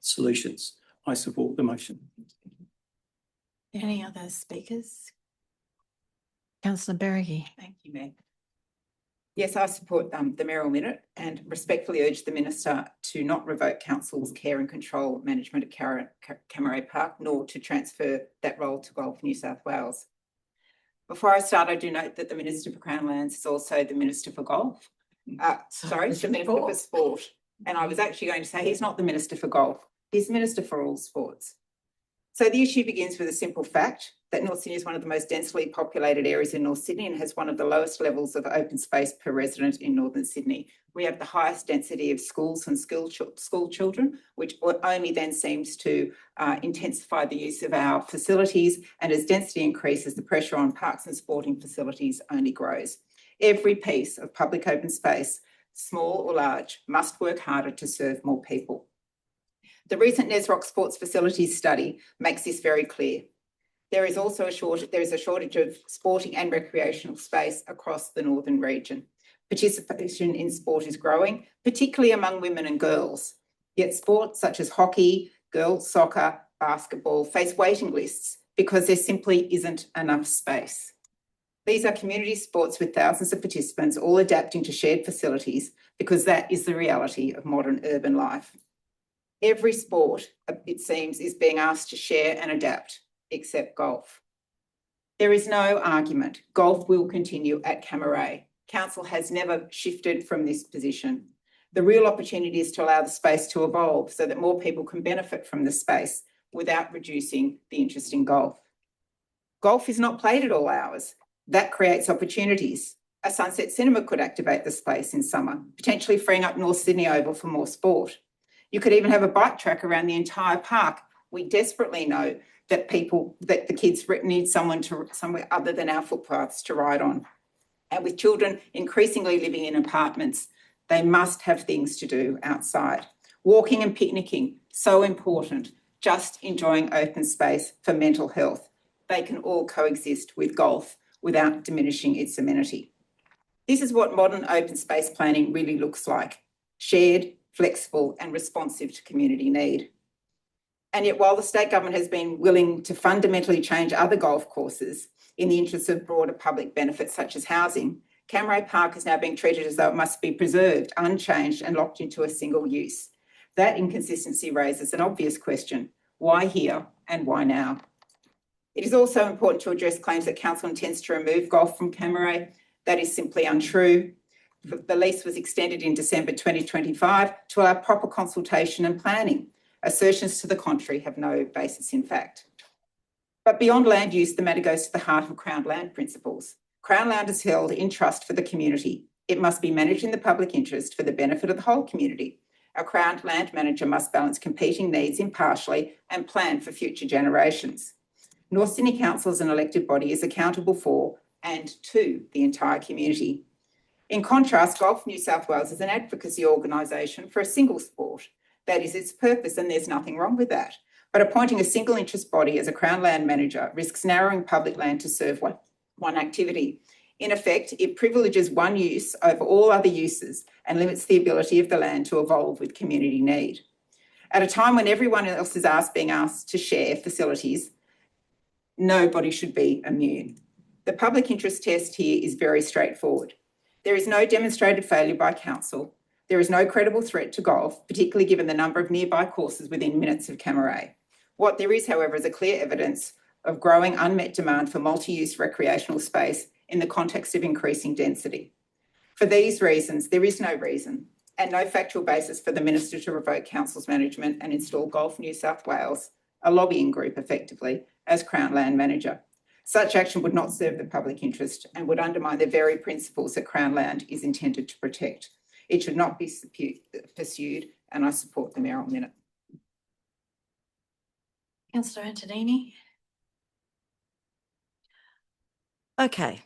solutions. I support the motion. Any other speakers? Councillor Berrigan. Thank you, Mayor. Yes, I support the mayoral minute and respectfully urge the Minister to not revoke Council's care and control management at Cammeray Park, nor to transfer that role to Golf New South Wales. Before I start, I do note that the Minister for Crown Lands is also the Minister for Golf. Sorry, the Minister for Sport. And I was actually going to say he's not the Minister for Golf, he's Minister for all sports. So the issue begins with a simple fact that North Sydney is one of the most densely populated areas in North Sydney and has one of the lowest levels of open space per resident in Northern Sydney. We have the highest density of schools and school children, which only then seems to intensify the use of our facilities. And as density increases, the pressure on parks and sporting facilities only grows. Every piece of public open space, small or large, must work harder to serve more people. The recent NESROC Sports Facilities study makes this very clear. There is also a shortage of sporting and recreational space across the northern region. Participation in sport is growing, particularly among women and girls. Yet sports such as hockey, girls soccer, basketball face waiting lists because there simply isn't enough space. These are community sports with thousands of participants all adapting to shared facilities because that is the reality of modern urban life. Every sport, it seems, is being asked to share and adapt, except golf. There is no argument. Golf will continue at Cammeray. Council has never shifted from this position. The real opportunity is to allow the space to evolve so that more people can benefit from the space without reducing the interest in golf. Golf is not played at all hours. That creates opportunities. A sunset cinema could activate the space in summer, potentially freeing up North Sydney Oval for more sport. You could even have a bike track around the entire park. We desperately know that the kids need somewhere other than our footpaths to ride on. And with children increasingly living in apartments, they must have things to do outside. Walking and picnicking, so important. Just enjoying open space for mental health. They can all coexist with golf without diminishing its amenity. This is what modern open space planning really looks like. Shared, flexible and responsive to community need. And yet, while the state government has been willing to fundamentally change other golf courses in the interest of broader public benefits such as housing, Cammeray Park is now being treated as though it must be preserved, unchanged and locked into a single use. That inconsistency raises an obvious question. Why here and why now? It is also important to address claims that council intends to remove golf from Cammeray. That is simply untrue. The lease was extended in December 2025 to allow proper consultation and planning. Assertions to the contrary have no basis in fact. But beyond land use, the matter goes to the heart of Crown Land principles. Crown Land is held in trust for the community. It must be managed in the public interest for the benefit of the whole community. A Crown Land manager must balance competing needs impartially and plan for future generations. North Sydney Council as an elected body is accountable for and to the entire community. In contrast, Golf New South Wales is an advocacy organisation for a single sport. That is its purpose, and there's nothing wrong with that. But appointing a single interest body as a Crown land manager risks narrowing public land to serve one activity. In effect, it privileges one use over all other uses and limits the ability of the land to evolve with community need. At a time when everyone else is being asked to share facilities, nobody should be immune. The public interest test here is very straightforward. There is no demonstrated failure by council. There is no credible threat to golf, particularly given the number of nearby courses within minutes of Cammeray. What there is, however, is a clear evidence of growing unmet demand for multi-use recreational space in the context of increasing density. For these reasons, there is no reason and no factual basis for the Minister to revoke council's management and install Golf New South Wales, a lobbying group effectively, as Crown land manager. Such action would not serve the public interest and would undermine the very principles that Crown land is intended to protect. It should not be pursued, and I support the mayoral minute. Councillor Antonini. Okay,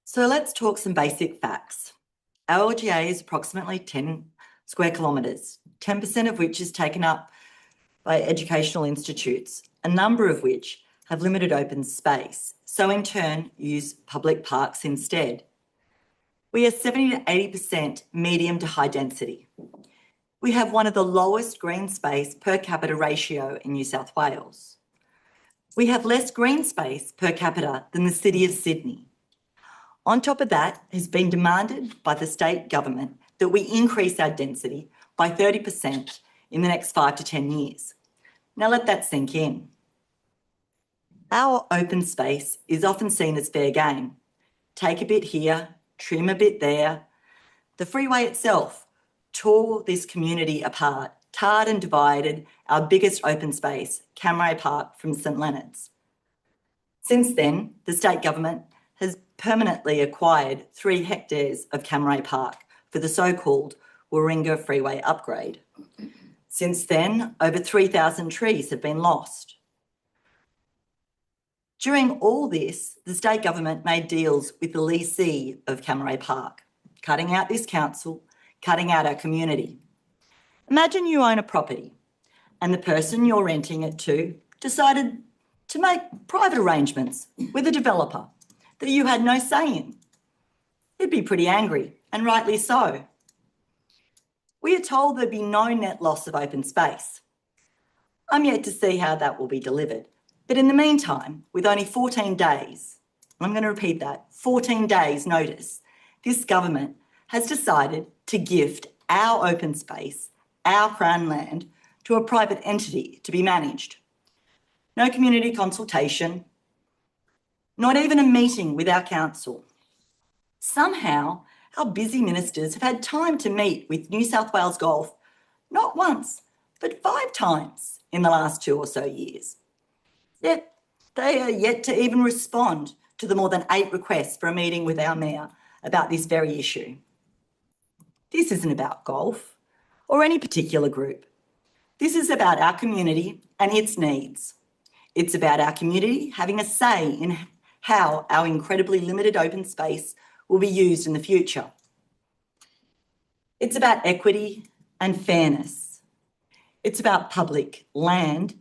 so let's talk some basic facts. Our LGA is approximately 10 square kilometres, 10% of which is taken up by educational institutes, a number of which have limited open space, so in turn use public parks instead. We are 70 to 80% medium to high density. We have one of the lowest green space per capita ratio in New South Wales. We have less green space per capita than the City of Sydney. On top of that, it has been demanded by the state government that we increase our density by 30% in the next 5 to 10 years. Now let that sink in. Our open space is often seen as fair game. Take a bit here, trim a bit there. The freeway itself tore this community apart, tarred and divided our biggest open space, Cammeray Park, from St Leonard's. Since then, the state government has permanently acquired 3 hectares of Cammeray Park for the so-called Warringah Freeway upgrade. Since then, over 3,000 trees have been lost. During all this, the state government made deals with the leasee of Cammeray Park, cutting out this council, cutting out our community. Imagine you own a property and the person you're renting it to decided to make private arrangements with a developer that you had no say in. You'd be pretty angry, and rightly so. We are told there'd be no net loss of open space. I'm yet to see how that will be delivered. But in the meantime, with only 14 days, and I'm going to repeat that, 14 days notice, this government has decided to gift our open space, our Crown land, to a private entity to be managed. No community consultation, not even a meeting with our council. Somehow, our busy ministers have had time to meet with New South Wales Golf, not once, but 5 times in the last 2 or so years. Yet they are yet to even respond to the more than 8 requests for a meeting with our mayor about this very issue. This isn't about golf or any particular group. This is about our community and its needs. It's about our community having a say in how our incredibly limited open space will be used in the future. It's about equity and fairness. It's about public land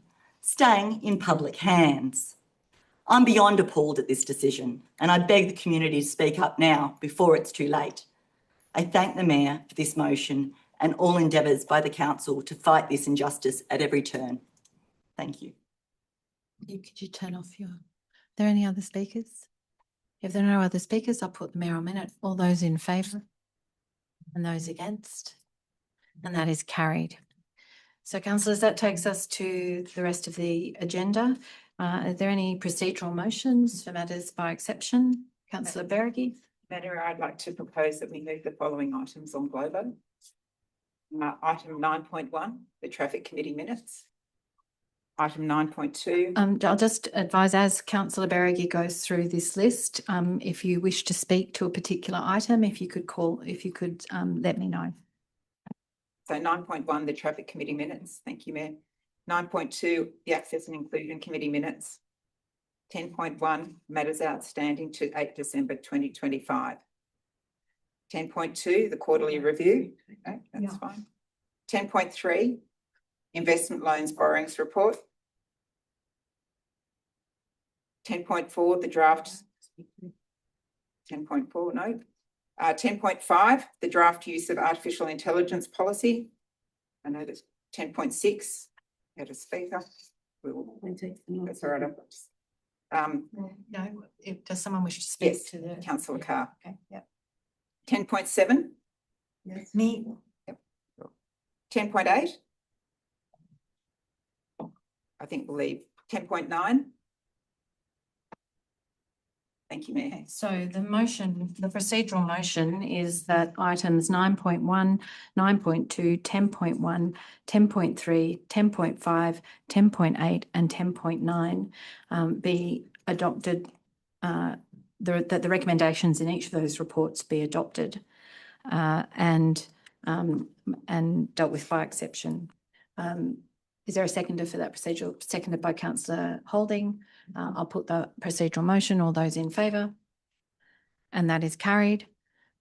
staying in public hands. I'm beyond appalled at this decision, and I beg the community to speak up now before it's too late. I thank the Mayor for this motion and all endeavours by the Council to fight this injustice at every turn. Thank you. Could you turn off your... Are there any other speakers? If there are no other speakers, I'll put the mayoral minute. All those in favour and those against, and that is carried. So councillors, that takes us to the rest of the agenda. Are there any procedural motions for matters by exception? Councillor Beregi. Mayor, I'd like to propose that we move the following items on Globo. Item 9.1, the Traffic Committee minutes. Item 9.2. I'll just advise as Councillor Beregi goes through this list, if you wish to speak to a particular item, if you could let me know. So 9.1, the Traffic Committee minutes. Thank you, Mayor. 9.2, the Access and Inclusion Committee minutes. 10.1, matters outstanding to 8 December 2025. 10.2, the quarterly review. Okay, that's fine. 10.3, investment loans borrowings report. 10.4, the draft. 10.4, no. 10.5, the draft use of artificial intelligence policy. I know that's 10.6, had a speaker. That's all right. No, does someone wish to speak Yes, to the? Councillor Carr. Okay, yeah. 10.7, Me, 10.8. I think we'll leave 10.9. Thank you, Mayor. Okay, so the motion, the procedural motion is that items 9.1, 9.2, 10.1, 10.3, 10.5, 10.8 and 10.9 be adopted, that the recommendations in each of those reports be adopted and dealt with by exception. Is there a seconder for that procedural? Seconded by Councillor Holding. I'll put the procedural motion. All those in favour? And that is carried.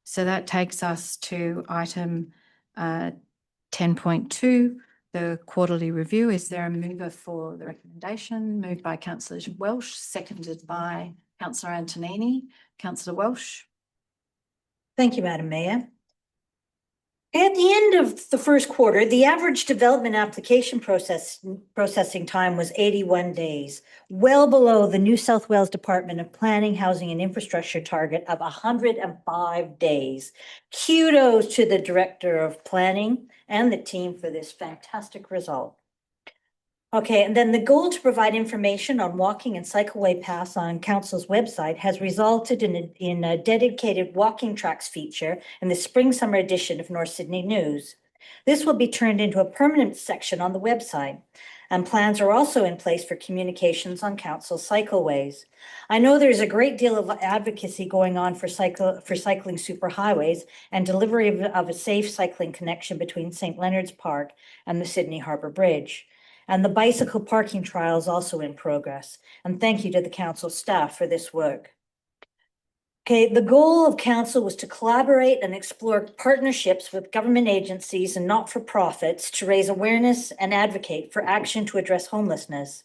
So that takes us to item 10.2, the quarterly review. Is there a mover for the recommendation? Moved by Councillor Welsh, seconded by Councillor Antonini. Councillor Welsh. thank you, Madam Mayor. At the end of the first quarter, the average development application processing time was 81 days, well below the New South Wales Department of Planning, Housing and Infrastructure target of 105 days. Kudos to the Director of Planning and the team for this fantastic result. Okay, and then the goal to provide information on walking and cycleway paths on Council's website has resulted in a dedicated walking tracks feature in the spring-summer edition of North Sydney News. This will be turned into a permanent section on the website, and plans are also in place for communications on Council's cycleways. I know there's a great deal of advocacy going on for cycling superhighways and delivery of a safe cycling connection between St. Leonard's Park and the Sydney Harbour Bridge. And the bicycle parking trial is also in progress. And thank you to the council staff for this work. Okay, the goal of council was to collaborate and explore partnerships with government agencies and not-for-profits to raise awareness and advocate for action to address homelessness.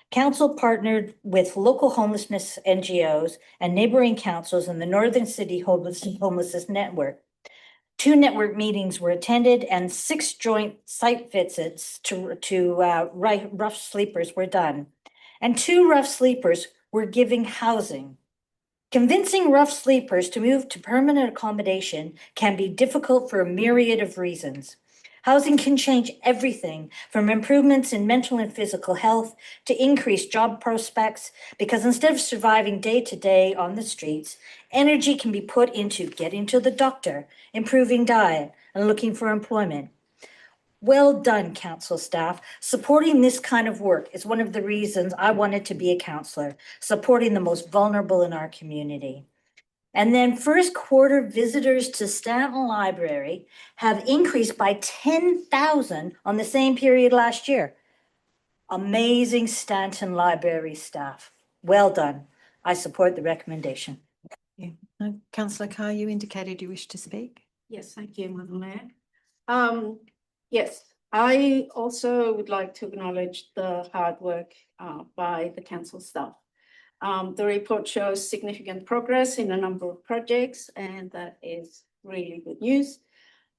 Council partnered with local homelessness NGOs and neighboring councils in the Northern City Homelessness Network. 2 network meetings were attended and 6 joint site visits to rough sleepers were done. And 2 rough sleepers were giving housing. Convincing rough sleepers to move to permanent accommodation can be difficult for a myriad of reasons. Housing can change everything from improvements in mental and physical health to increased job prospects, because instead of surviving day to day on the streets, energy can be put into getting to the doctor, improving diet, and looking for employment. Well done, council staff. Supporting this kind of work is one of the reasons I wanted to be a councillor, supporting the most vulnerable in our community. And then first quarter visitors to Stanton Library have increased by 10,000 on the same period last year. Amazing Stanton Library staff. Well done. I support the recommendation. Councillor Carr, you indicated you wish to speak. Yes, thank you, Madam Mayor. Yes, I also would like to acknowledge the hard work by the council staff. The report shows significant progress in a number of projects, and that is really good news.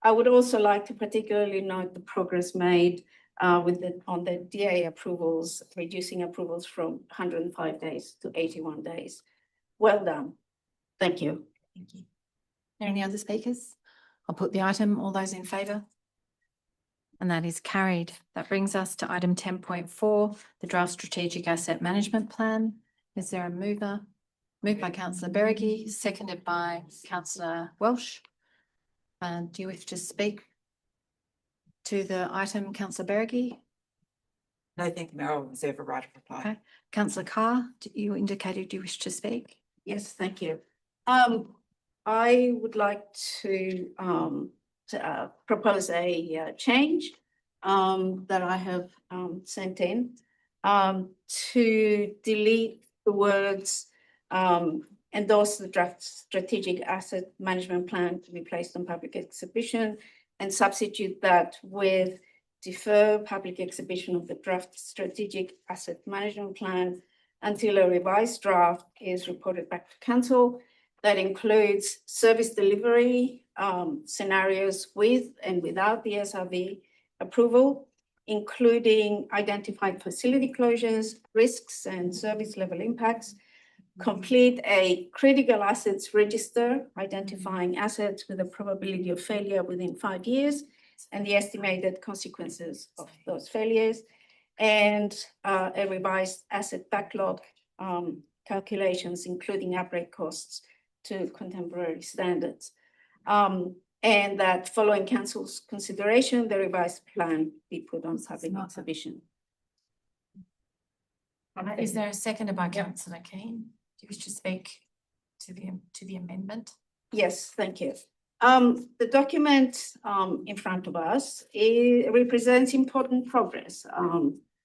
I would also like to particularly note the progress made on the DA approvals, reducing approvals from 105 days to 81 days. Well done. Thank you. Thank you. Are there any other speakers? I'll put the item. All those in favour? And that is carried. That brings us to item 10.4, the draft strategic asset management plan. Is there a mover? Moved by Councillor Berrigie, seconded by Councillor Welsh. Do you wish to speak to the item, Councillor Berrigie? No, thank you, Mayor. I'll reserve a right of reply. Okay. Councillor Carr, you indicated you wish to speak. Yes, thank you. I would like to propose a change that I have sent in to delete the words endorse the draft strategic asset management plan to be placed on public exhibition, and substitute that with defer public exhibition of the draft strategic asset management plan until a revised draft is reported back to council. That includes service delivery scenarios with and without the SRV approval, including identified facility closures, risks and service level impacts, complete a critical assets register, identifying assets with a probability of failure within 5 years and the estimated consequences of those failures, and a revised asset backlog calculations, including upgrade costs to contemporary standards. And that following council's consideration, the revised plan be put on public exhibition. Is there a seconder by councillor Keane? Do you wish to speak to the amendment? Yes, thank you. The document in front of us, it represents important progress.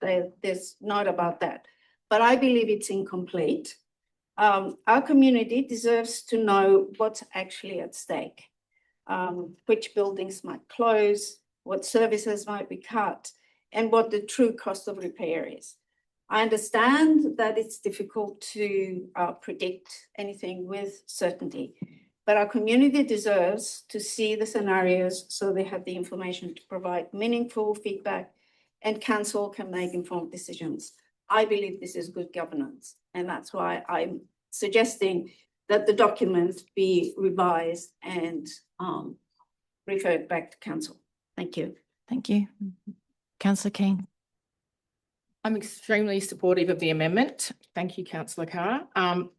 There's not about that, but I believe it's incomplete. Our community deserves to know what's actually at stake, which buildings might close, what services might be cut, and what the true cost of repair is. I understand that it's difficult to predict anything with certainty, but our community deserves to see the scenarios so they have the information to provide meaningful feedback and council can make informed decisions. I believe this is good governance, and that's why I'm suggesting that the document be revised and referred back to council. Thank you. Thank you. Councillor Keane. I'm extremely supportive of the amendment. Thank you, councillor Carr.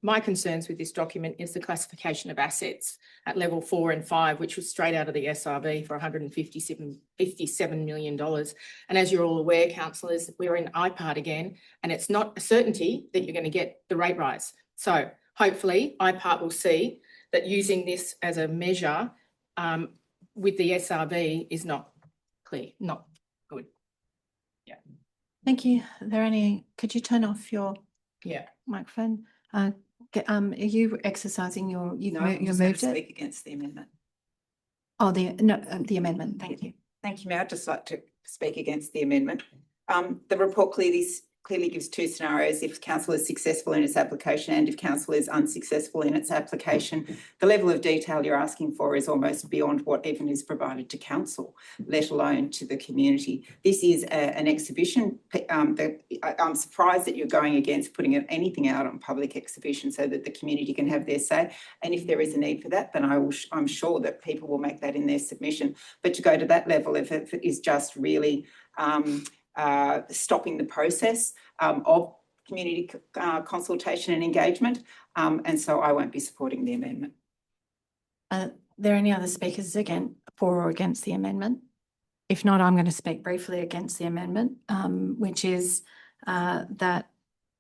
My concerns with this document is the classification of assets at level 4 and 5, which was straight out of the SRV for $157 million. And as you're all aware, councillors, we're in IPART again, and it's not a certainty that you're going to get the rate rise. So hopefully IPART will see that using this as a measure with the SRV is not clear, not good. Yeah. Thank you. Are there any, could you turn off your microphone? Are you exercising your, you No, I'm just going to moved it? speak against the amendment. Oh, the amendment. Thank you. Thank you, Mayor. I'd just like to speak against the amendment. The report clearly gives two scenarios: if council is successful in its application and if council is unsuccessful in its application. The level of detail you're asking for is almost beyond what even is provided to council, let alone to the community. This is an exhibition. I'm surprised that you're going against putting anything out on public exhibition so that the community can have their say. And if there is a need for that, then I'm sure that people will make that in their submission. But to go to that level, if it is just really stopping the process of community consultation and engagement. And so I won't be supporting the amendment. Are there any other speakers again for or against the amendment? If not, I'm going to speak briefly against the amendment, which is that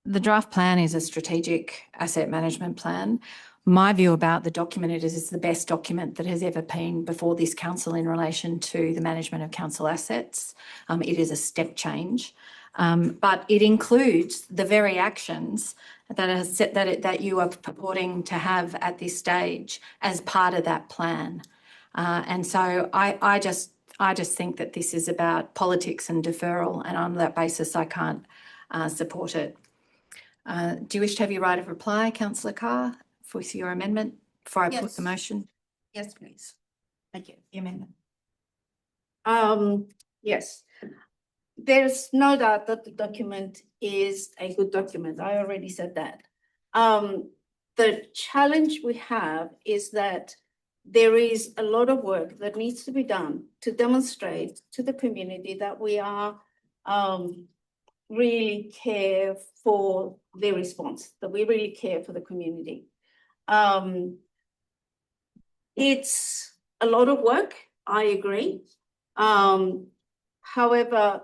the draft plan is a strategic asset management plan. My view about the document, it is the best document that has ever been before this council in relation to the management of council assets. It is a step change, but it includes the very actions that you are purporting to have at this stage as part of that plan. And so I just think that this is about politics and deferral, and on that basis, I can't support it. Do you wish to have your right of reply, councillor Carr, for your amendment before I put the motion? Yes, please. Thank you. The amendment. Yes, there's no doubt that the document is a good document. I already said that. The challenge we have is that there is a lot of work that needs to be done to demonstrate to the community that we are really care for their response, that we really care for the community. It's a lot of work, I agree. However,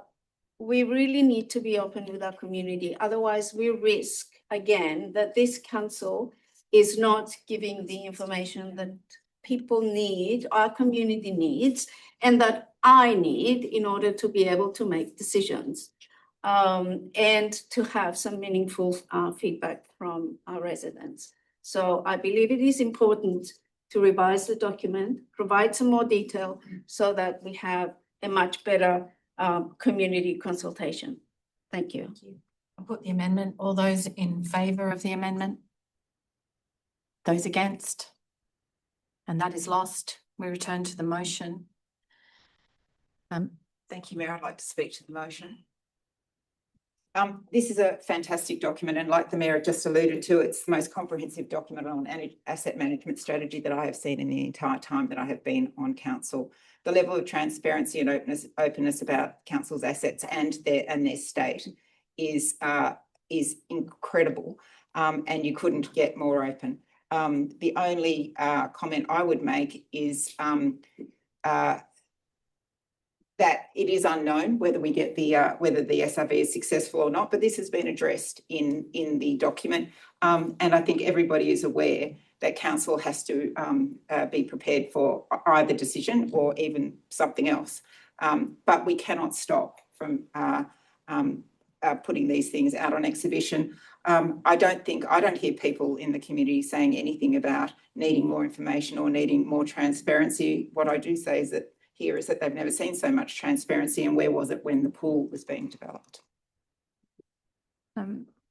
we really need to be open with our community. Otherwise, we risk, again, that this council is not giving the information that people need, our community needs, and that I need in order to be able to make decisions and to have some meaningful feedback from our residents. So I believe it is important to revise the document, provide some more detail so that we have a much better community consultation. Thank you. I'll put the amendment. All those in favour of the amendment? Those against? And that is lost. We return to the motion. Thank you, Mayor. I'd like to speak to the motion. This is a fantastic document, and like the Mayor just alluded to, it's the most comprehensive document on asset management strategy that I have seen in the entire time that I have been on council. The level of transparency and openness about council's assets and their state is incredible, and you couldn't get more open. The only comment I would make is that it is unknown whether we get the whether the SRV is successful or not, but this has been addressed in the document, and I think everybody is aware that council has to be prepared for either decision or even something else. But we cannot stop from putting these things out on exhibition. I don't hear people in the community saying anything about needing more information or needing more transparency. What I do say is that they've never seen so much transparency, and where was it when the pool was being developed?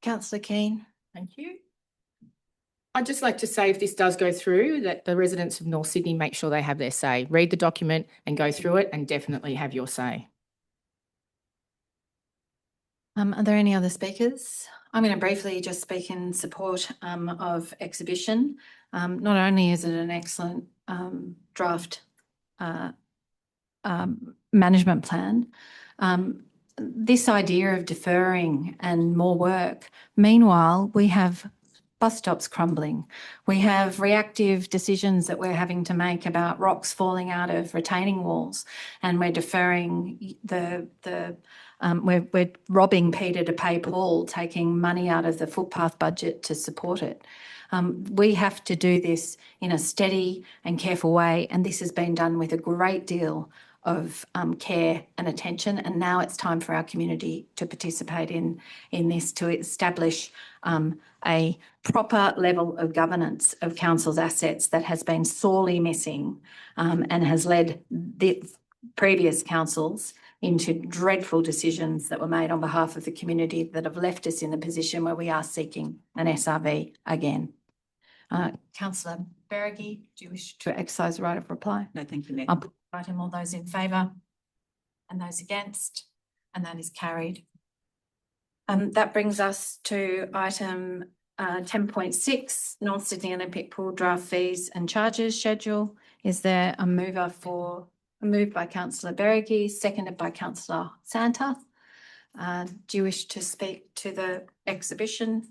Councillor Keane. Thank you. I'd just like to say, if this does go through, that the residents of North Sydney make sure they have their say. Read the document and go through it, and definitely have your say. Are there any other speakers? I'm going to briefly just speak in support of exhibition. Not only is it an excellent draft management plan, this idea of deferring and more work. Meanwhile, we have bus stops crumbling. We have reactive decisions that we're having to make about rocks falling out of retaining walls, and we're deferring we're robbing Peter to pay Paul, taking money out of the footpath budget to support it. We have to do this in a steady and careful way, and this has been done with a great deal of care and attention, and now it's time for our community to participate in this, to establish a proper level of governance of council's assets that has been sorely missing, and has led the previous councils into dreadful decisions that were made on behalf of the community that have left us in a position where we are seeking an SRV again. Councillor Beregi, do you wish to exercise the right of reply? No, thank you, Mayor. I'll put item all those in favour and those against, and that is carried. That brings us to item 10.6, North Sydney Olympic Pool draft fees and charges schedule. Is there a mover for a move by Councillor Beregi, seconded by Councillor Santa? Do you wish to speak to the exhibition?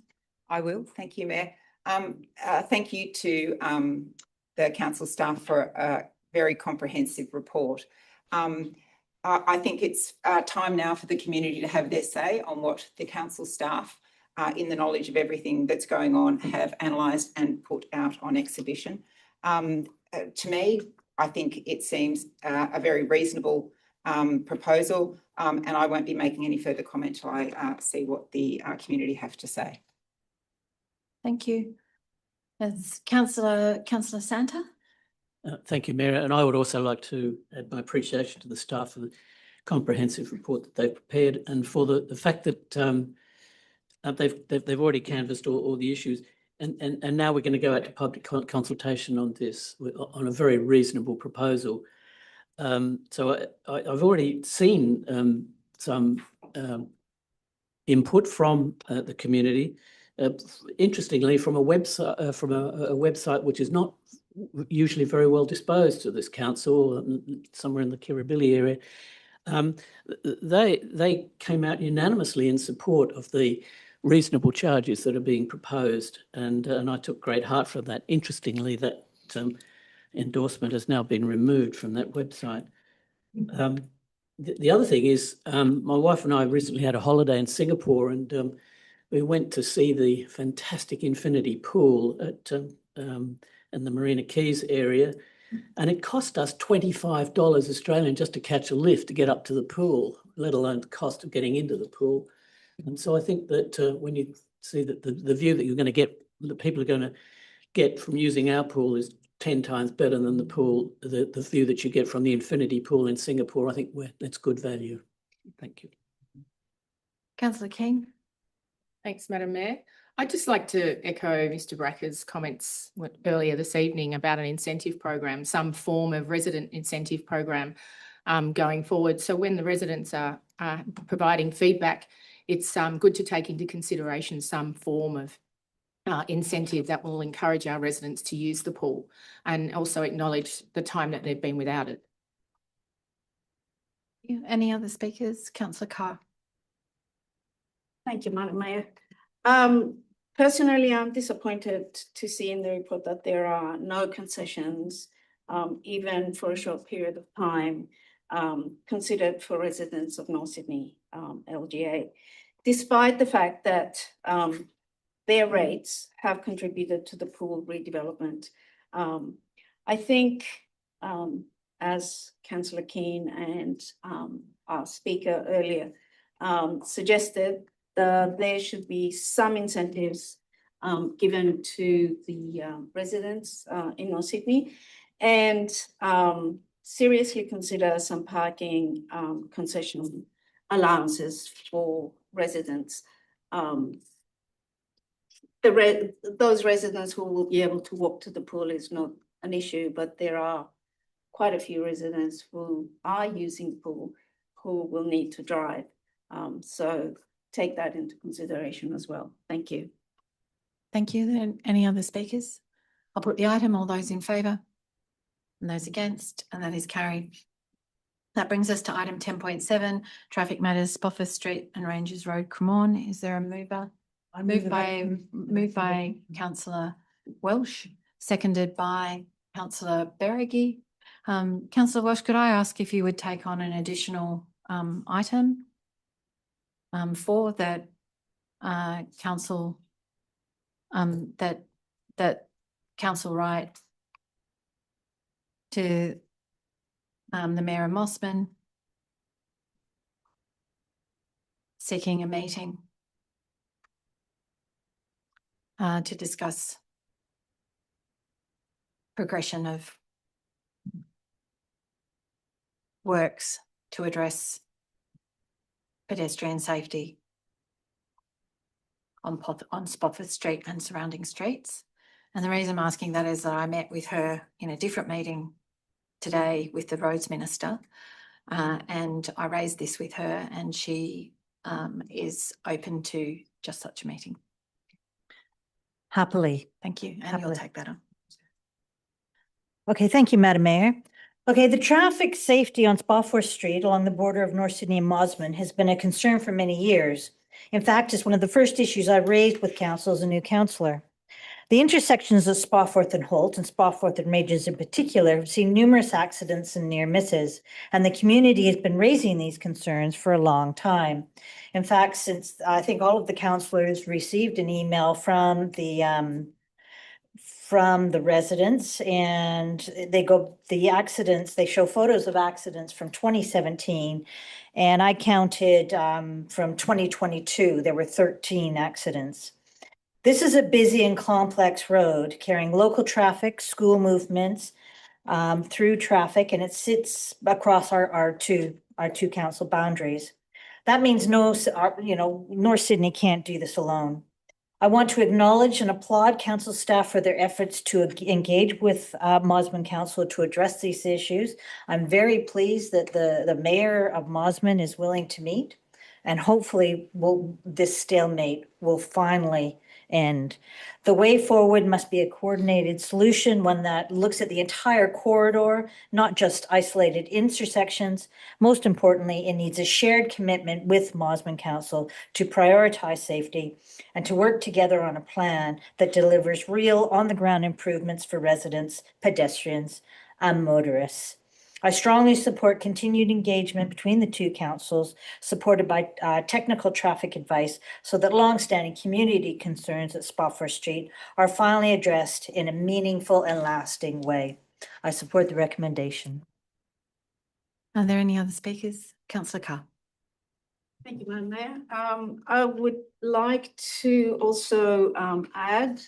I will. Thank you, Mayor. Thank you to the council staff for a very comprehensive report. I think it's time now for the community to have their say on what the council staff, in the knowledge of everything that's going on, have analysed and put out on exhibition. To me, I think it seems a very reasonable proposal, and I won't be making any further comment till I see what the community have to say. Thank you. As Councillor Santa. Thank you, Mayor. And I would also like to add my appreciation to the staff for the comprehensive report that they've prepared, and for the fact that they've already canvassed all the issues. And now we're going to go out to public consultation on this, on a very reasonable proposal. So I've already seen some input from the community. Interestingly, from a website which is not usually very well disposed to this council, somewhere in the Kirribilli area, they came out unanimously in support of the reasonable charges that are being proposed, and I took great heart from that. Interestingly, that endorsement has now been removed from that website. The other thing is, my wife and I recently had a holiday in Singapore, and we went to see the fantastic infinity pool at in the Marina Quays area, and it cost us $25 Australian just to catch a lift to get up to the pool, let alone the cost of getting into the pool. And so I think that when you see that the view that you're going to get, that people are going to get from using our pool is 10 times better than the pool, the view that you get from the infinity pool in Singapore, I think that's good value. Thank you. Councillor King. Thanks, Madam Mayor. I'd just like to echo Mr Bracker's comments earlier this evening about an incentive program, some form of resident incentive program going forward. So when the residents are providing feedback, it's good to take into consideration some form of incentive that will encourage our residents to use the pool and also acknowledge the time that they've been without it. Any other speakers? Councillor Carr. Thank you, Madam Mayor. Personally, I'm disappointed to see in the report that there are no concessions, even for a short period of time, considered for residents of North Sydney, LGA, despite the fact that their rates have contributed to the pool redevelopment. I think, as Councillor Keane and our speaker earlier suggested, there should be some incentives given to the residents in North Sydney, and seriously consider some parking concession allowances for residents. Those residents who will be able to walk to the pool is not an issue, but there are quite a few residents who are using the pool who will need to drive. So take that into consideration as well. Thank you. Thank you. Then any other speakers? I'll put the item. All those in favour? And those against? And that is carried. That brings us to item 10.7, Traffic Matters, Spofford Street and Rangers Road, Cremorne. Is there a mover? Moved by Councillor Welsh, seconded by Councillor Beregi. Councillor Welsh, could I ask if you would take on an additional item for that council that council right to the Mayor of Mossman seeking a meeting to discuss progression of works to address pedestrian safety on Spofford Street and surrounding streets. And the reason I'm asking that is that I met with her in a different meeting today with the Roads Minister, and I raised this with her, and she is open to just such a meeting. Happily. Thank you, and you'll Happily. take that on. Okay, thank you, Madam Mayor. Okay, the traffic safety on Spofford Street along the border of North Sydney and Mosman has been a concern for many years. In fact, it's one of the first issues I raised with council as a new councillor. The intersections of Spofford and Holt, and Spofford and Rangers in particular, have seen numerous accidents and near misses, and the community has been raising these concerns for a long time. In fact, since I think all of the councillors received an email from the residents, and they show photos of accidents from 2017, and I counted from 2022, there were 13 accidents. This is a busy and complex road carrying local traffic, school movements through traffic, and it sits across our two council boundaries. That means North Sydney can't do this alone. I want to acknowledge and applaud council staff for their efforts to engage with Mosman Council to address these issues. I'm very pleased that the mayor of Mosman is willing to meet, and hopefully this stalemate will finally end. The way forward must be a coordinated solution, one that looks at the entire corridor, not just isolated intersections. Most importantly, it needs a shared commitment with Mosman Council to prioritize safety and to work together on a plan that delivers real on-the-ground improvements for residents, pedestrians, and motorists. I strongly support continued engagement between the two councils, supported by technical traffic advice, so that longstanding community concerns at Spofford Street are finally addressed in a meaningful and lasting way. I support the recommendation. Are there any other speakers? Councillor Carr. Thank you, Madam Mayor. I would like to also add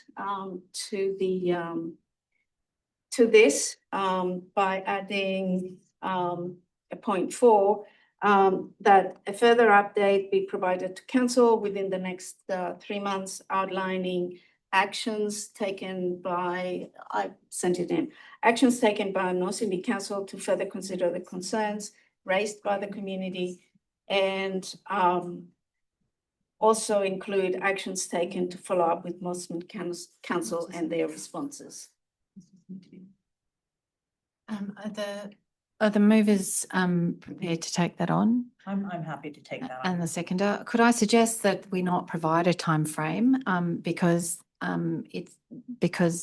to this by adding a point 4, that a further update be provided to council within the next 3 months, outlining actions taken by, I sent it in, actions taken by North Sydney Council to further consider the concerns raised by the community, and also include actions taken to follow up with Mosman Council and their responses. Are the movers prepared to take that on? I'm happy to take that And the seconder, could I suggest that we not provide a time frame because I'm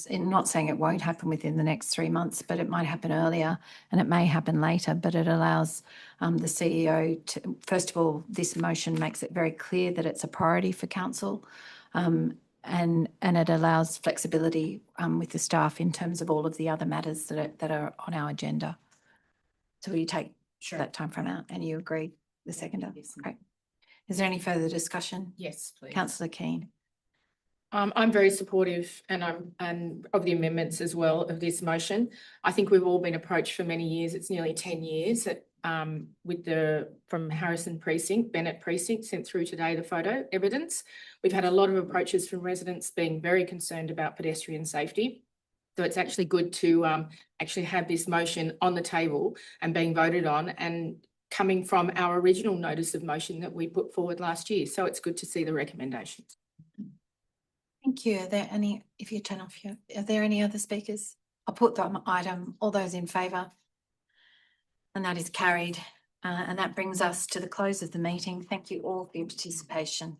not saying it won't happen within the next 3 months, but it might happen earlier and it may happen later, but it allows the CEO to, first of all, this motion makes it very clear that it's a priority for council. And it allows flexibility with the staff in terms of all of the other matters that are on our agenda. So will you take that time frame out and you agree, the seconder? Okay. Is there any further discussion? Yes, please. Councillor Keane. I'm very supportive and of the amendments as well of this motion. I think we've all been approached for many years. It's nearly 10 years that from Harrison Precinct, Bennett Precinct, sent through today the photo evidence. We've had a lot of approaches from residents being very concerned about pedestrian safety. So it's actually good to actually have this motion on the table and being voted on and coming from our original notice of motion that we put forward last year. So it's good to see the recommendations. Thank you. Are there any, if you turn off your, are there any other speakers? I'll put the item, all those in favour. And that is carried. And that brings us to the close of the meeting. Thank you all for your participation.